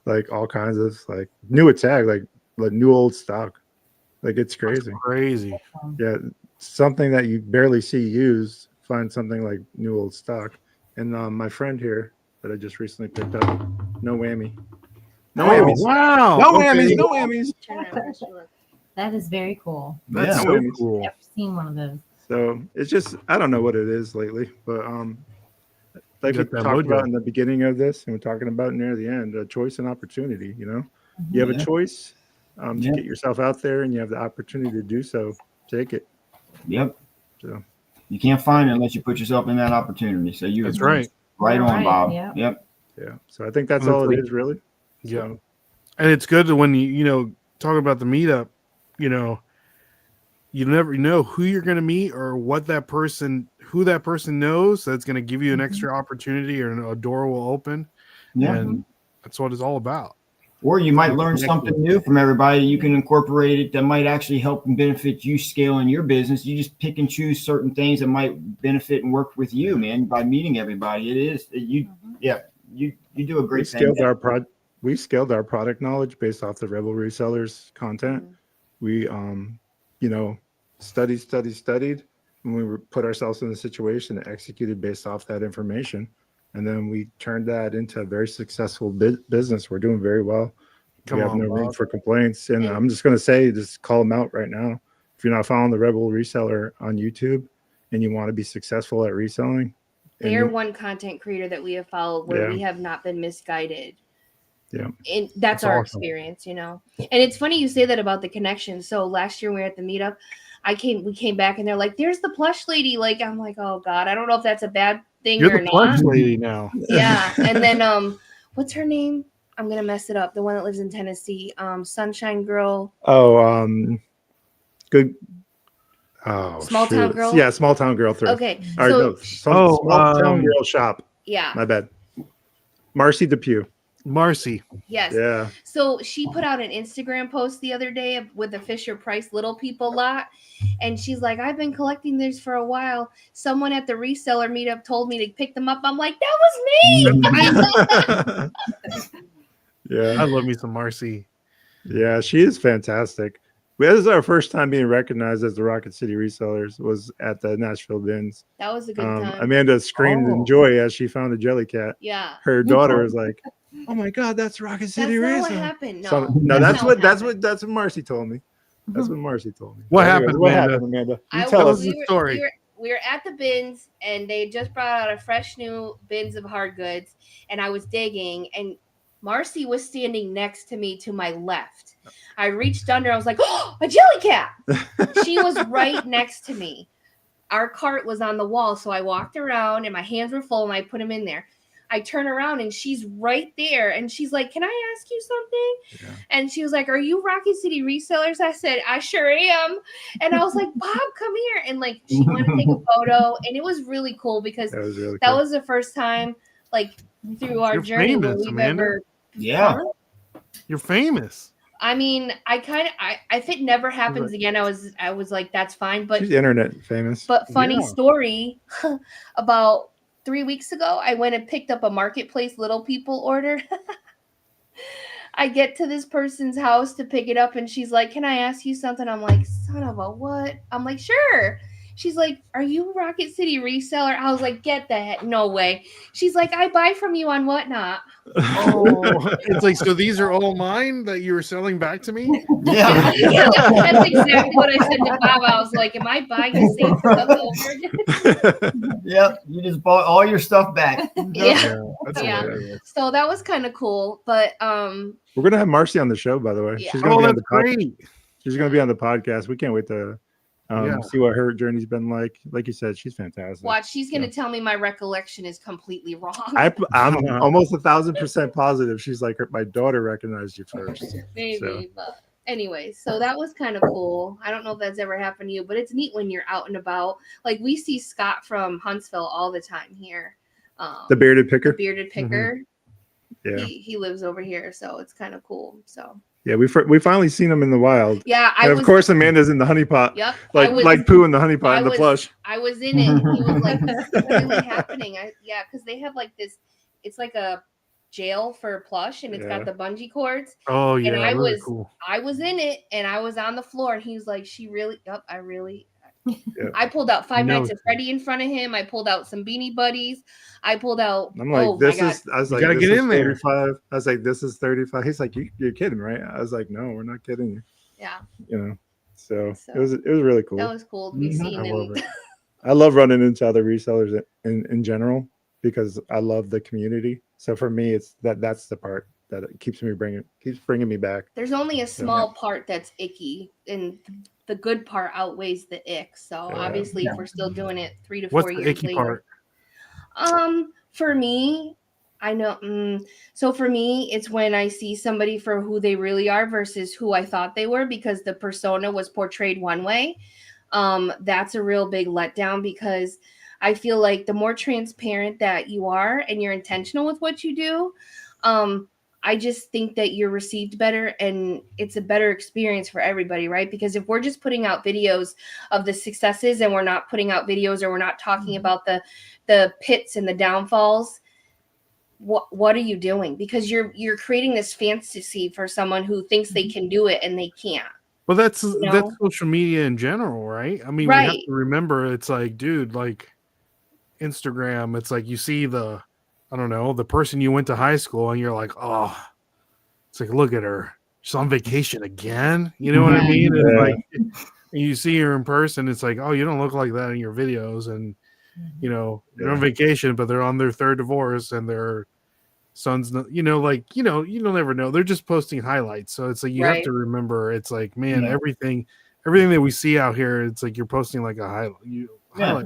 like all kinds of like new attack, like new old stock. Like it's crazy. Crazy. Yeah, something that you barely see used. Find something like new old stock. And my friend here that I just recently picked up, no whammy. No whammies. Wow. No Okay. whammies. No whammies. Turn around and look. That is very cool. That's Yeah. so cool. I've never seen one of those. So it's just I don't know what it is lately, but like we Got that talked mojo. about in the beginning of this, and we're talking about near the end, a choice and opportunity. You know, you have Yeah. a choice to Yeah. get yourself out there, and you have the opportunity to do so. Take it. Yep. So You can't find it unless you put yourself in that opportunity. So you're That's right. right You're on, right, Bob. yeah. Yep. yeah, so I think that's Well, all that's it is, really. Yeah. So, And it's good that when you talk about the meetup, you never know who you're going to meet or what that person who that person knows that's going to give you an extra opportunity or a door will open. Yeah. And that's what it's all about. Or you might learn something new from everybody. You can incorporate it that might actually help and benefit you scaling your business. You just pick and choose certain things that might benefit and work with you, man, by meeting everybody. You do a great thing. We scaled our product knowledge based off the Rebel Resellers content. We studied, and we put ourselves in a situation and executed based off that information. And then we turned that into a very successful business. We're doing very well. We have no room for complaints. And I'm just going to say, just call them out right now. If you're not following the Rebel Reseller on YouTube and you want to be successful at reselling. They're one content creator that we have followed where we have not been misguided. Yeah. And that's our experience, And it's funny you say that about the connection. So last year we were at the meetup. We came back and they're like, there's the plush lady. Like, I'm like, oh God, I don't know if that's a bad thing You're or the not. plush lady now. Yeah. And then what's her name? I'm gonna mess it up. The one that lives in Tennessee. Sunshine Girl. Good. Small Town Girl. Yeah, Small Town Girl Thrift. Okay. Small Town Girl Shop. Yeah. My bad. Marcy Depew. Marcy. Yes. Yeah. So she put out an Instagram post the other day with the Fisher Price Little People lot. And she's like, I've been collecting these for a while. Someone at the reseller meetup told me to pick them up. I'm like, that was me. Yeah. I love me some Marcy. Yeah, she is fantastic. This is our first time being recognized as the Rocket City Resellers was at the Nashville Bins. That was a good time. Amanda screamed in joy as she found a jelly cat. Yeah. Her daughter was like, oh my God, that's Rocket City Resellers. That's not what happened. No, that's what Marcy told me. That's what Marcy told me. What happened, Amanda? Tell us the story. We were at the bins and they just brought out a fresh new bins of hard goods. And I was digging and Marcy was standing next to me to my left. I reached under. I was like, oh, a jelly cat. She was right next to me. Our cart was on the wall. So I walked around and my hands were full and I put them in there. I turn around and she's right there. And she's like, can I ask you something? Yeah. And she was like, are you Rocket City Resellers? I said, I sure am. And I was like, Bob, come here. And like, she wanted to take a photo. And it was really cool because that was the first time, like through our journey famous, where we've Amanda. ever. Yeah. You're famous. I mean, if it never happens again, I was like, that's fine. But she's internet famous. But funny story about 3 weeks ago, I went and picked up a Marketplace Little People order. I get to this person's house to pick it up and she's like, can I ask you something? I'm like, son of a what? I'm like, sure. She's like, are you Rocket City Reseller? I was like, get the heck, no way. She's like, I buy from you on Whatnot. Oh, it's like, so these are all mine that you were selling back to me? Yeah. Yeah, that's exactly what I said to Bob. I was like, am I buying the same stuff over again? Yeah, you just bought all your stuff back. Yeah. That's hilarious. So that was kind of cool. But we're gonna have Marcy on the show, by the way. Yeah. She's gonna be on the great. She's gonna be on the podcast. We can't wait to see what her journey's been like. Like you said, she's fantastic. Watch, she's gonna tell me my recollection is completely wrong. I'm almost 1,000% positive. She's like, my daughter recognized you first. Maybe, but anyways, so that was kind of cool. I don't know if that's ever happened to you, but it's neat when you're out and about. Like we see Scott from Huntsville all the time here. The bearded picker. Yeah, he lives over here, so it's kind of cool. So. Yeah, we finally seen him in the wild. Yeah, of course Amanda's in the honeypot. Yep, like poo in the honeypot in the plush. I was in it. He was like, "This is really happening." Because they have like this. It's like a jail for plush, and it's got the bungee cords. Oh yeah, and I cool. was in it, and I was on the floor, and he was like, "She really?" Yep, I really. Yeah. I pulled out Five Nights at Freddy in front of him. I pulled out some Beanie Buddies. I pulled out. I'm like, I was like, gotta get in there. 35. I was like, this is 35. He's like, you're kidding, right? I was like, no, we're not kidding you. Yeah. So it was really cool. That was cool to be seen. I love it. I love running into other resellers in general because I love the community. So for me, it's that's the part that keeps bringing me back. There's only a small part that's icky, and the good part outweighs the ick. So obviously, if we're still doing it 3 to 4 years icky later. Part? For me, I know. So for me, it's when I see somebody for who they really are versus who I thought they were because the persona was portrayed one way. That's a real big letdown because I feel like the more transparent that you are and you're intentional with what you do, I just think that you're received better and it's a better experience for everybody, right? Because if we're just putting out videos of the successes and we're not putting out videos or we're not talking about the pits and the downfalls, what are you doing? Because you're creating this fantasy for someone who thinks they can do it and they can't. Well, that's know? social media in general, right? I mean, we have to remember it's like, dude, like Instagram, it's like you see the, I don't know, the person you went to high school and you're like, oh, it's like, look at her. She's on vacation again. You know what I mean? It's like you see her in person, it's like, oh, you don't look like that in your videos. And, you know, they're on vacation, but they're on their third divorce and their son's not, you know, like, you don't ever know. They're just posting highlights. So it's like you have to remember, it's like, man, everything that we see out here, it's like you're posting like a highlight.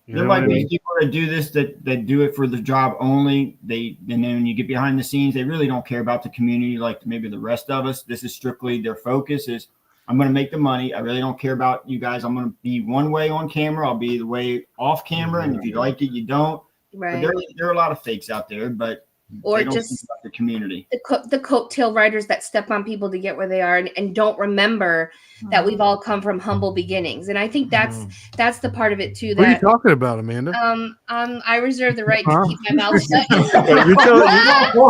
There might be people that do this that do it for the job only. And then when you get behind the scenes, they really don't care about the community like maybe the rest of us. This is strictly their focus is, I'm going to make the money. I really don't care about you guys. I'm going to be one way on camera. I'll be the way off camera. And if you like it, you don't. Right. But there are a lot of fakes out there, but or they don't just think about the community. The coattail riders that step on people to get where they are and don't remember that we've all come from humble beginnings. And I think that's the part of it too. What are you talking about, Amanda? I reserve the right to keep my mouth shut.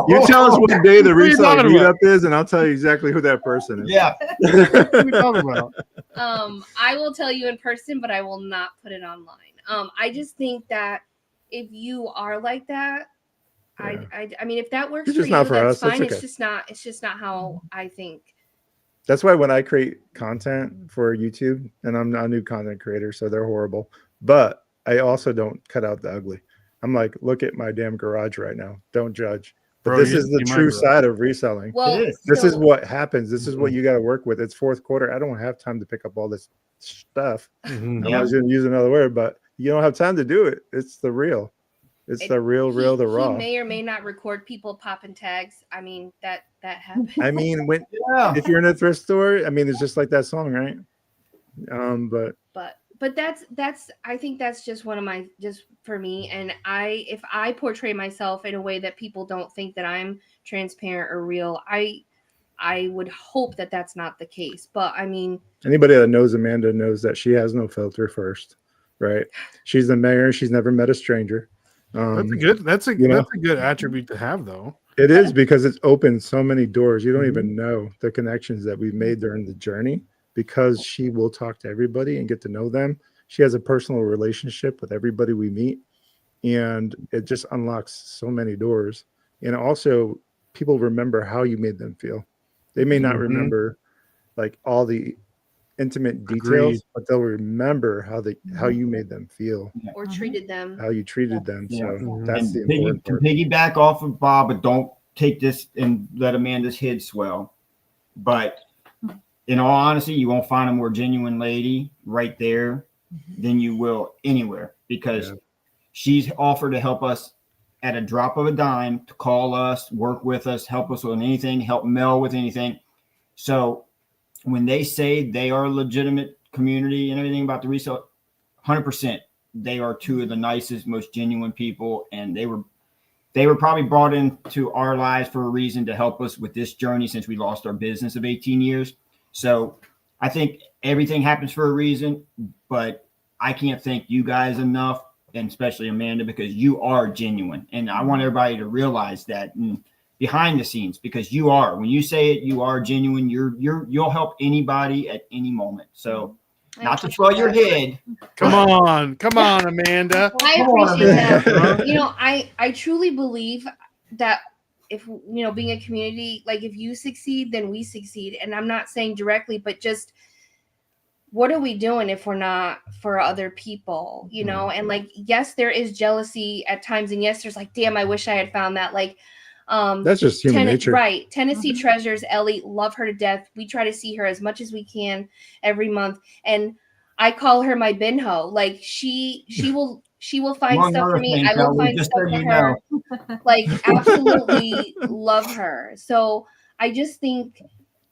you tell us what day the Reseller meetup is, and I'll tell you exactly who that person is. Yeah. What are you talking about? I will tell you in person, but I will not put it online. I just think that if you are like that, I mean, if that works for you, that's fine. It's just not how I think. That's why when I create content for YouTube, and I'm not a new content creator, so they're horrible, but I also don't cut out the ugly. I'm like, look at my damn garage right now. Don't judge. But this is the true side of reselling. Well, this is what happens. This is what you got to work with. It's fourth quarter. I don't have time to pick up all this stuff. I was going to use another word, but you don't have time to do it. It's the real. It's the real, the raw. He may or may not record people popping tags. I mean, that happens. I mean, if you're in a thrift store, I mean, it's just like that song, right? But that's I think that's just one of my, just for me. And if I portray myself in a way that people don't think that I'm transparent or real, I would hope that that's not the case. But I mean, anybody that knows Amanda knows that she has no filter first, right? She's the mayor. She's never met a stranger. That's a good attribute to have, though. It is, because it's opened so many doors. You don't even know the connections that we've made during the journey, because she will talk to everybody and get to know them. She has a personal relationship with everybody we meet, and it just unlocks so many doors. And also, people remember how you made them feel. They may not remember like all the intimate details, but they'll remember how you made them feel or treated them, how you treated them. So that's the important part. Piggyback off of Bob, but don't take this and let Amanda's head swell. But in all honesty, you won't find a more genuine lady right there than you will anywhere, because she's offered to help us at a drop of a dime, to call us, work with us, help us with anything, help Mel with anything. So when they say they are a legitimate community and everything about the resale, 100%, they are two of the nicest, most genuine people. And they were probably brought into our lives for a reason, to help us with this journey since we lost our business of 18 years. So I think everything happens for a reason, but I can't thank you guys enough, and especially Amanda, because you are genuine. And I want everybody to realize that behind the scenes, because you are, when you say it, you are genuine. You'll help anybody at any moment. So not to swell your head. Come on, Amanda. I appreciate that. You know, I truly believe that if, you know, being a community, like if you succeed, then we succeed. And I'm not saying directly, but just what are we doing if we're not for other people, you know? And like, yes, there is jealousy at times. And yes, there's like, damn, I wish I had found that. Like, that's just human nature, right? Tennessee Treasures, Ellie, love her to death. We try to see her as much as we can every month, and I call her my binho. Like she will find stuff for me. I will find stuff for her. Like, absolutely love her. So I just think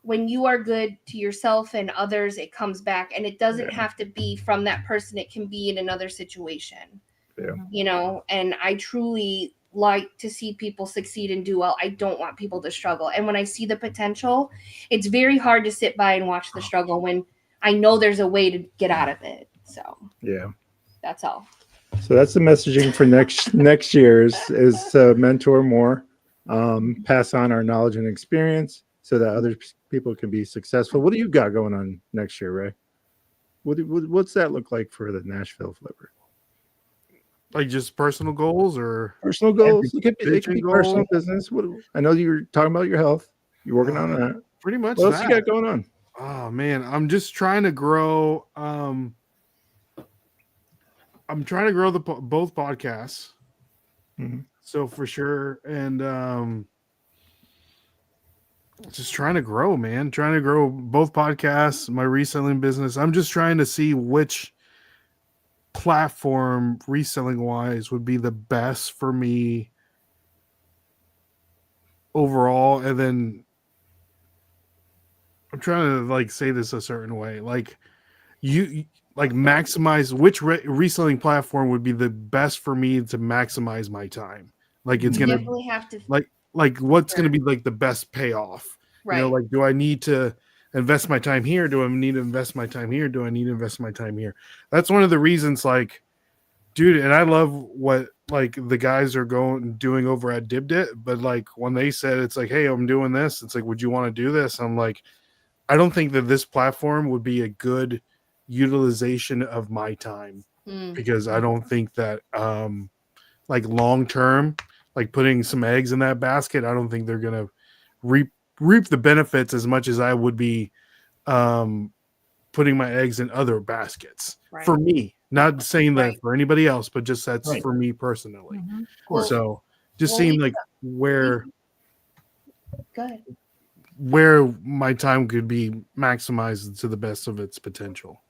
when you are good to yourself and others, it comes back, and it doesn't Yeah. have to be from that person. It can be in another situation, Yeah. you know, and I truly like to see people succeed and do well. I don't want people to struggle. And when I see the potential, it's very hard to sit by and watch the struggle when I know there's a way to get out of it. So Yeah. that's all. So that's the messaging for next year is to mentor more, pass on our knowledge and experience so that other people can be successful. What do you got going on next year, Ray? What's that look like for the Nashville Flipper? Like just personal goals or Personal goals. It could vision be personal goals? business. I know you're talking about your health. You're working on that. Pretty much What else that. you got going on? Oh man, I'm just trying to grow. I'm trying to grow both podcasts. Mhm. So for sure, and just trying to grow, man. Trying to grow both podcasts, my reselling business. I'm just trying to see which platform reselling wise would be the best for me overall, and then I'm trying to like say this a certain way, like you like maximize which reselling platform would be the best for me to maximize my time. Like it's You gonna definitely have to, like what's gonna be like the best payoff. right? You know, like do I need to invest my time here? Do I need to invest my time here? Do I need to invest my time here? That's one of the reasons, like, dude, and I love what like the guys are doing over at DibDit, but like when they said it's like, hey, I'm doing this, it's like, would you want to do this? I'm like, I don't think that this platform would be a good utilization of my time because I don't think that like long term, like putting some eggs in that basket, I don't think they're gonna reap the benefits as much as I would be putting my eggs in other baskets. Right. For me. Not saying that Right. for anybody else, but just that's Right. for me personally. Of course. So just Well, seeing we- like where Good. my time could be maximized to the best of its potential.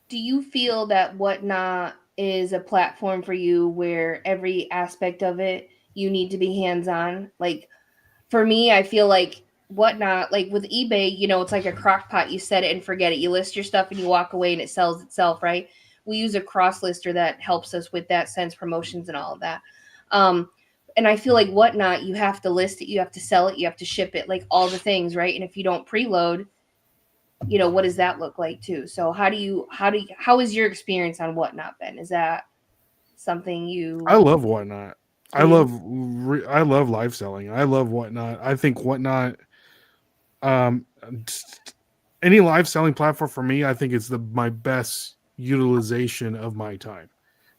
Do you feel that Whatnot is a platform for you where every aspect of it you need to be hands-on? Like for me, I feel like Whatnot, like with eBay, you know, it's like a crock pot. You set it and forget it. You list your stuff and you walk away and it sells itself, right? We use a cross lister that helps us with that, sends promotions and all of that. And I feel like Whatnot, you have to list it, you have to sell it, you have to ship it, like all the things, right? And if you don't preload, you know, what does that look like too? So how is your experience on Whatnot been? Is that something you? I love Whatnot. I Yeah. love live selling. I love Whatnot. I think Whatnot, any live selling platform for me, I think it's my best utilization of my time,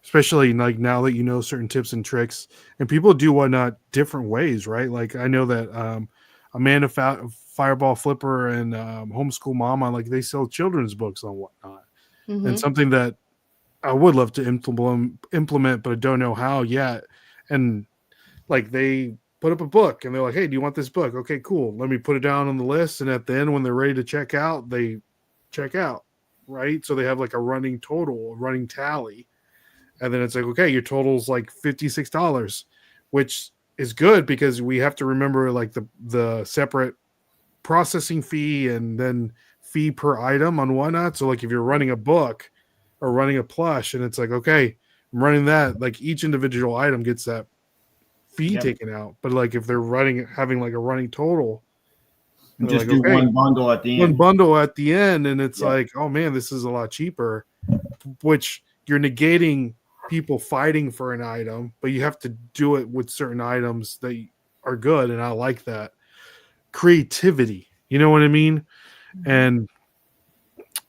especially like now that you know certain tips and tricks, and people do Whatnot different ways, right? Like I know that Amanda Fireball Flipper and Homeschool Mama, like they sell children's books on Whatnot, and something that I would love to implement, but I don't know how yet. And like they put up a book and they're like, hey, do you want this book? Okay, cool. Let me put it down on the list. And at the end, when they're ready to check out, they check out, right? So they have like a running total, a running tally. And then it's like, okay, your total's like $56, which is good because we have to remember like the separate processing fee and then fee per item on Whatnot. So like if you're running a book or running a plush and it's like, okay, I'm running that, like each individual item gets that fee taken out. But like if they're having like a running total, And just like, do one bundle at the end. One bundle at the end, and it's like, oh man, this is a lot cheaper, which you're negating people fighting for an item, but you have to do it with certain items that are good. And I like that creativity, you know what I mean? And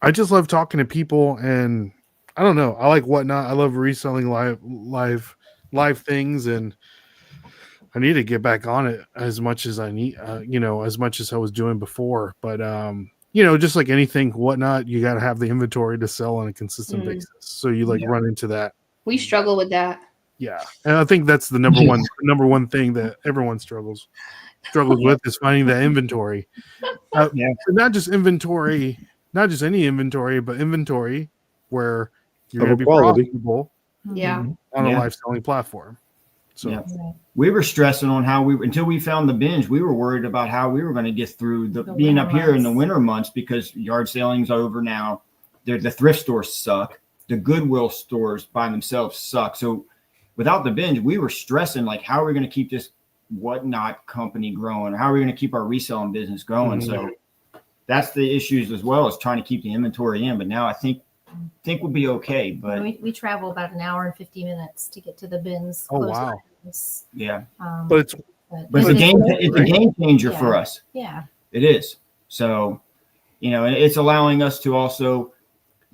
I just love talking to people, and I don't know, I like Whatnot. I love reselling live things, and I need to get back on it as much as I need, as much as I was doing before. But just like anything, Whatnot, you got to have the inventory to sell on a consistent basis. So you run into that. We struggle with that. Yeah, and I think that's the number one thing that everyone struggles with is finding that inventory. Not just inventory, not just any inventory, but inventory where you're going to be profitable Yeah. on a live selling platform. So Yeah. We were stressing on how until we found the binge, we were worried about how we were going to get through the being up here in the winter months, because yard saling's over now. The thrift stores suck. The Goodwill stores by themselves suck. So without the binge, we were stressing, like, how are we going to keep this whatnot company growing? Or how are we going to keep our reselling business going? So that's the issues as well, as trying to keep the inventory in. But now I think we'll be okay. But we travel about an hour and 50 minutes to get to the bins. Oh, close wow. bins. yeah, but it's but it's a game changer for us. Yeah. It is. So, it's allowing us to also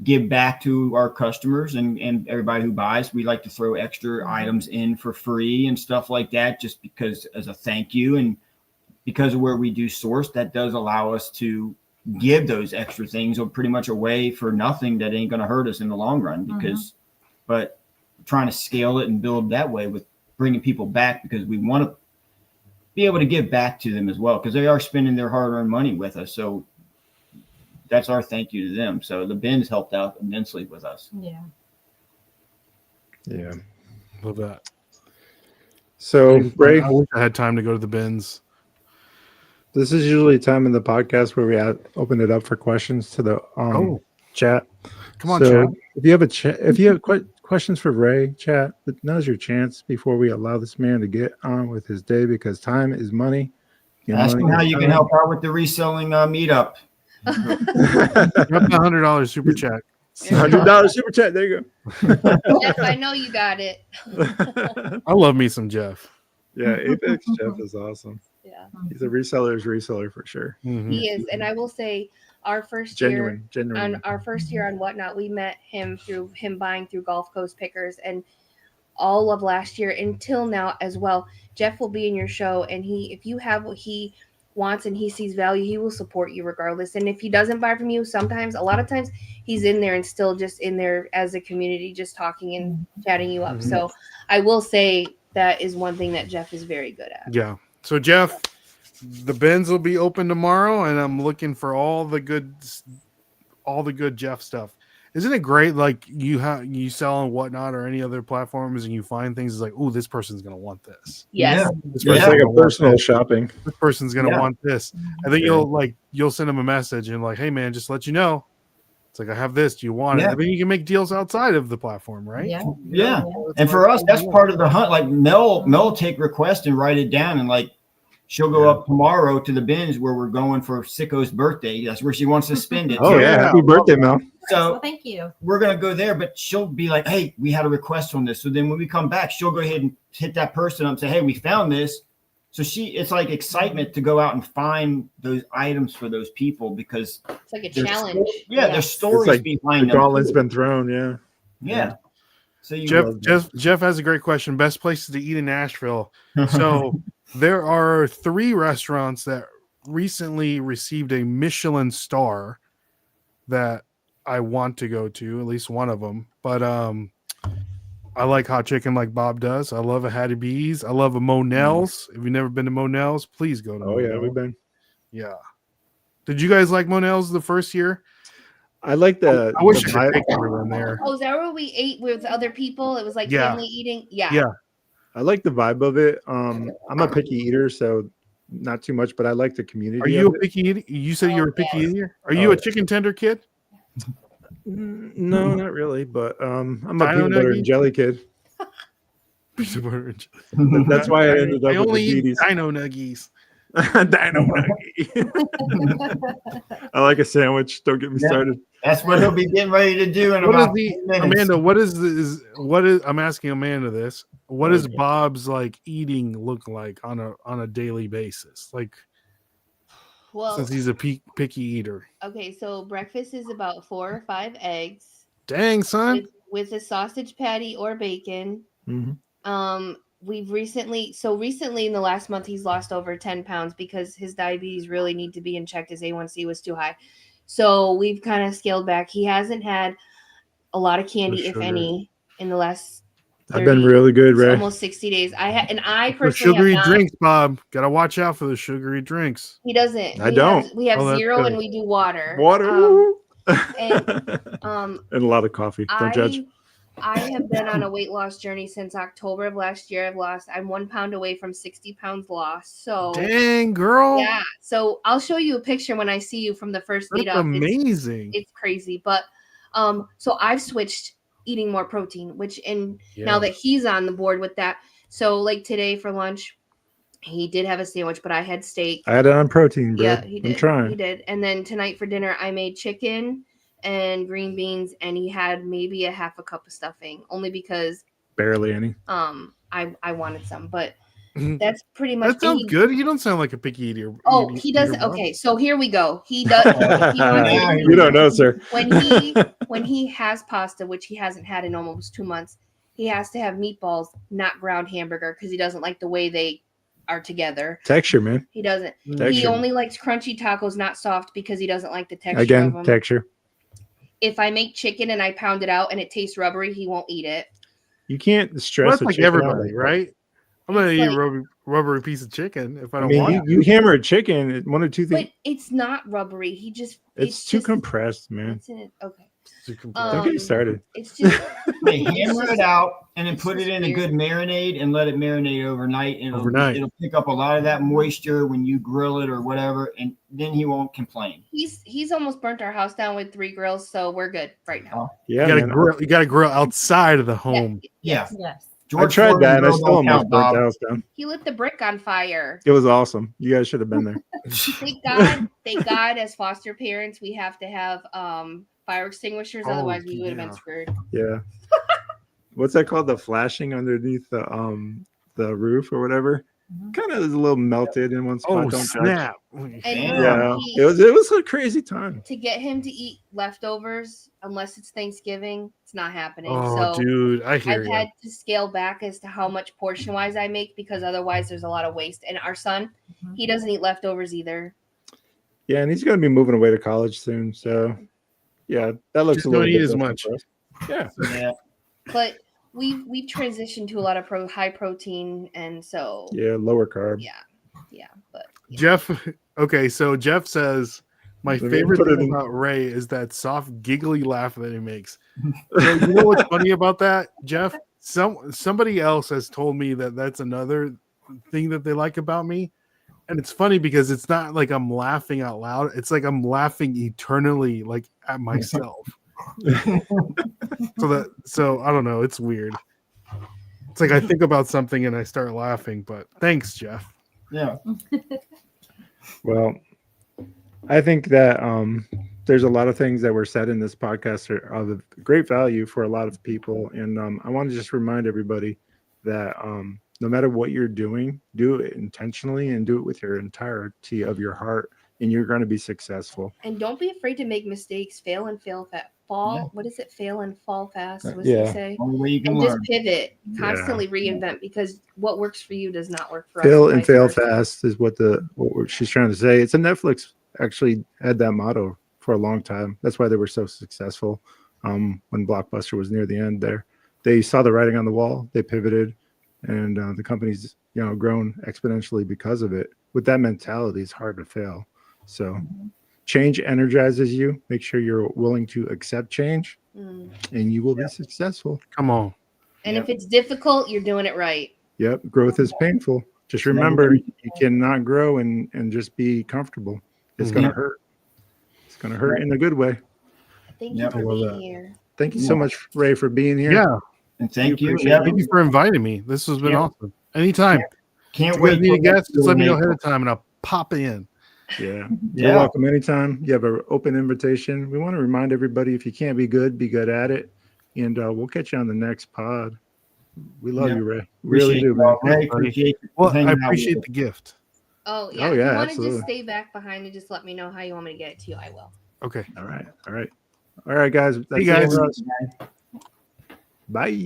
give back to our customers and everybody who buys. We like to throw extra items in for free and stuff like that, just because as a thank you, and because of where we do source, that does allow us to give those extra things or pretty much away for nothing that ain't going to hurt us in the long run. Because, but trying to scale it and build that way with bringing people back, because we want to be able to give back to them as well, because they are spending their hard-earned money with us. So that's our thank you to them. So the bins helped out immensely with us. Yeah. Yeah. love that. So, Ray, I wish I had time to go to the bins. this is usually a time in the podcast where we open it up for questions to the chat. Come on, so chat. if you have questions for Ray, chat, now's your chance before we allow this man to get on with his day, because time is money. Ask him how you can help out with the reselling meetup. Drop the $100 super chat. $100 super chat. There you go. Jeff, I know you got it. I love me some Jeff. Yeah, Apex Jeff is awesome. Yeah, He's a reseller's reseller for sure. he is. And I will say, our first Genuine. on our first year on Whatnot, we met him through him buying through Gulf Coast Pickers, and all of last year until now as well. Jeff will be in your show, and if you have what he wants and he sees value, he will support you regardless. And if he doesn't buy from you, a lot of times he's in there and still just in there as a community, just talking and chatting you up. So I will say that is one thing that Jeff is very good at. Yeah. So Jeff, the bins will be open tomorrow, and I'm looking for all the good Jeff stuff. Isn't it great? Like you sell on Whatnot or any other platforms, and you find things like, oh, this person's gonna want this. Yes. It's like a personal shopping. This person's gonna want this, and then you'll send them a message and like, hey man, just let you know, it's like I have this. Do you want it? I mean, you can make deals outside of the platform, right? Yeah. And for us, that's part of the hunt. Like Mel take request and write it down, and like she'll go up tomorrow to the bins where we're going for Sicko's birthday. That's where she wants to spend it. Oh yeah, happy birthday, Mel. So thank you. We're going to go there, but she'll be like, hey, we had a request on this. So then when we come back, she'll go ahead and hit that person up and say, hey, we found this. So it's like excitement to go out and find those items for those people, because it's like a challenge. There's stories behind the them. gauntlet's been thrown. Yeah. So Jeff has a great question. Best places to eat in Nashville. So there are 3 restaurants that recently received a Michelin star that I want to go to, at least one of them. But I like hot chicken like Bob does. I love a Hattie B's. I love a Monell's. If you've never been to Monell's, please go to Monell's. Yeah, we've been. Yeah. Did you guys like Monell's the first year? I like I wish I could take everyone there. Oh, is that where we ate with other people? It was like family eating? Yeah. I like the vibe of it. I'm a picky eater, so not too much, but I like the community. Are you a picky eater? You said you're a picky eater? Are you a chicken tender kid? No, not really, but I'm a Dino peanut butter and jelly kid. Peanut butter and jelly. That's why I ended up I only with the eat Dino Nuggies. Dino nuggie. I like a sandwich. Don't get me started. That's what he'll be getting ready to do in about 10 minutes. Amanda, what is I'm asking Amanda this. What does Bob's like eating look like on a daily basis? Like, well, since he's a picky eater. Okay, so breakfast is about 4 or 5 eggs. Dang, son. With a sausage patty or bacon. Mm-hmm. We've recently in the last month, he's lost over 10 pounds because his diabetes really need to be in check. His A1C was too high. So we've kind of scaled back. He hasn't had a lot of candy, if any, in the last 30, I've been really good, Ray. Almost 60 days. I personally sugary drinks, Bob. Gotta watch out for the sugary drinks. He doesn't. I don't. We have zero, and we do water. Water. And and a lot of coffee. Don't judge. I have been on a weight loss journey since October of last year. I'm 1 pound away from 60 pounds lost. So Dang, girl. yeah. So I'll show you a picture when I see you from the first That's meetup. amazing. It's crazy. But so I've switched eating more protein, which now that he's on the board with that. So like today for lunch, he did have a sandwich, but I had steak. I had it on protein, bro. Yeah, he did. I'm trying. He did. And then tonight for dinner, I made chicken and green beans, and he had maybe a half a cup of stuffing, only because Barely any. I wanted some, but that's pretty much. That sounds good. You don't sound like a picky eater. Oh, he doesn't. Okay, so here we go. He does. He wants You don't know, sir. when he has pasta, which he hasn't had in almost 2 months, he has to have meatballs, not ground hamburger, because he doesn't like the way they are together. Texture, man. He doesn't. Texture. He only likes crunchy tacos, not soft, because he doesn't like the texture of Again, them. texture. If I make chicken and I pound it out and it tastes rubbery, he won't eat it. You can't stress. Well, that's a like chicken out everybody, like that. right? I'm gonna It's eat like- a rubbery piece of chicken if I I don't mean, want you hammer a chicken, one or two things. But it's not rubbery. He just It's too just- compressed, man. It's in it. Okay. to. Don't get me started. It's just Hey, hammer it out and then It's put it just in a weird. good marinade and let it marinate overnight. And Overnight. it'll pick up a lot of that moisture when you grill it or whatever, and then he won't complain. he's almost burnt our house down with 3 grills, so we're good right now. Yeah, You gotta man. grill. You gotta grill outside of the home. Yeah. Yes. I tried Foreman that and I grill still don't almost count, burnt Bob. the house down. He lit the brick on fire. It was awesome. You guys should have been there. Thank God, as foster parents, we have to have fire extinguishers. Oh, Otherwise, we would have yeah. been screwed. Yeah. What's that called? The flashing underneath the roof or whatever. Kind of is a little melted in one spot. Oh Don't judge. snap! And Yeah, he- it was a crazy time. to get him to eat leftovers, unless it's Thanksgiving, it's not happening. Oh, so dude, I hear I've you. had to scale back as to how much portion wise I make, because otherwise there's a lot of waste. And our son, he doesn't eat leftovers either. Yeah, and he's going to be moving away to college soon. So, yeah, that looks Just a little don't bit eat as different much. for us. Yeah. Yeah. But we've transitioned to a lot of high protein, and so Yeah, lower carb. yeah. But yeah. Jeff. Okay, so Jeff says my Let me favorite put it thing in- about Ray is that soft, giggly laugh that he makes. So you know what's funny about that, Jeff? Somebody else has told me that that's another thing that they like about me, and it's funny because it's not like I'm laughing out loud. It's like I'm laughing eternally, like at myself. So I don't know. It's weird. It's like I think about something and I start laughing. But thanks, Jeff. Yeah. Well, I think that there's a lot of things that were said in this podcast are of great value for a lot of people. And I want to just remind everybody that no matter what you're doing, do it intentionally and do it with your entirety of your heart, and you're going to be successful. And don't be afraid to make mistakes. Fail and fail fast. Yeah. What is it? Fail and fall fast. What does Yeah. he say? Only way you can And learn. just pivot, constantly reinvent, because what works for you does not work for us. Fail and vice fail versa. fast is what she's trying to say. It's a Netflix actually had that motto for a long time. That's why they were so successful. When Blockbuster was near the end there, they saw the writing on the wall, they pivoted, and the company's grown exponentially because of it. With that mentality, it's hard to fail. So change energizes you. Make sure you're willing to accept change, Mm. and you will be successful. Come on. And Yep. if it's difficult, you're doing it right. Yep, growth is painful. Just remember, you cannot grow and just be comfortable. It's Mhm. gonna hurt. It's gonna hurt in a good way. Thank Yep. you I for love being that. here. Thank you so much, Ray, for being here. Yeah. And thank you. appreciate Yeah. Thank you for inviting me. This has been Yeah. awesome. Anytime. Can't If you wait. guys need a till guest, next just let me know April. ahead of time and I'll pop in. Yeah. You're Yeah. welcome anytime. You have an open invitation. We want to remind everybody, if you can't be good at it. And we'll catch you on the next pod. We love Yeah. you, Ray. Really Appreciate do, you man. all. Ray, appreciate you Well, hanging I out with appreciate us. the gift. Oh yeah. Oh, If yeah, you want to absolutely. just stay back behind and just let me know how you want me to get it to you, I will. Okay. All right. All right. All right, guys. That's guys. it for us. Bye.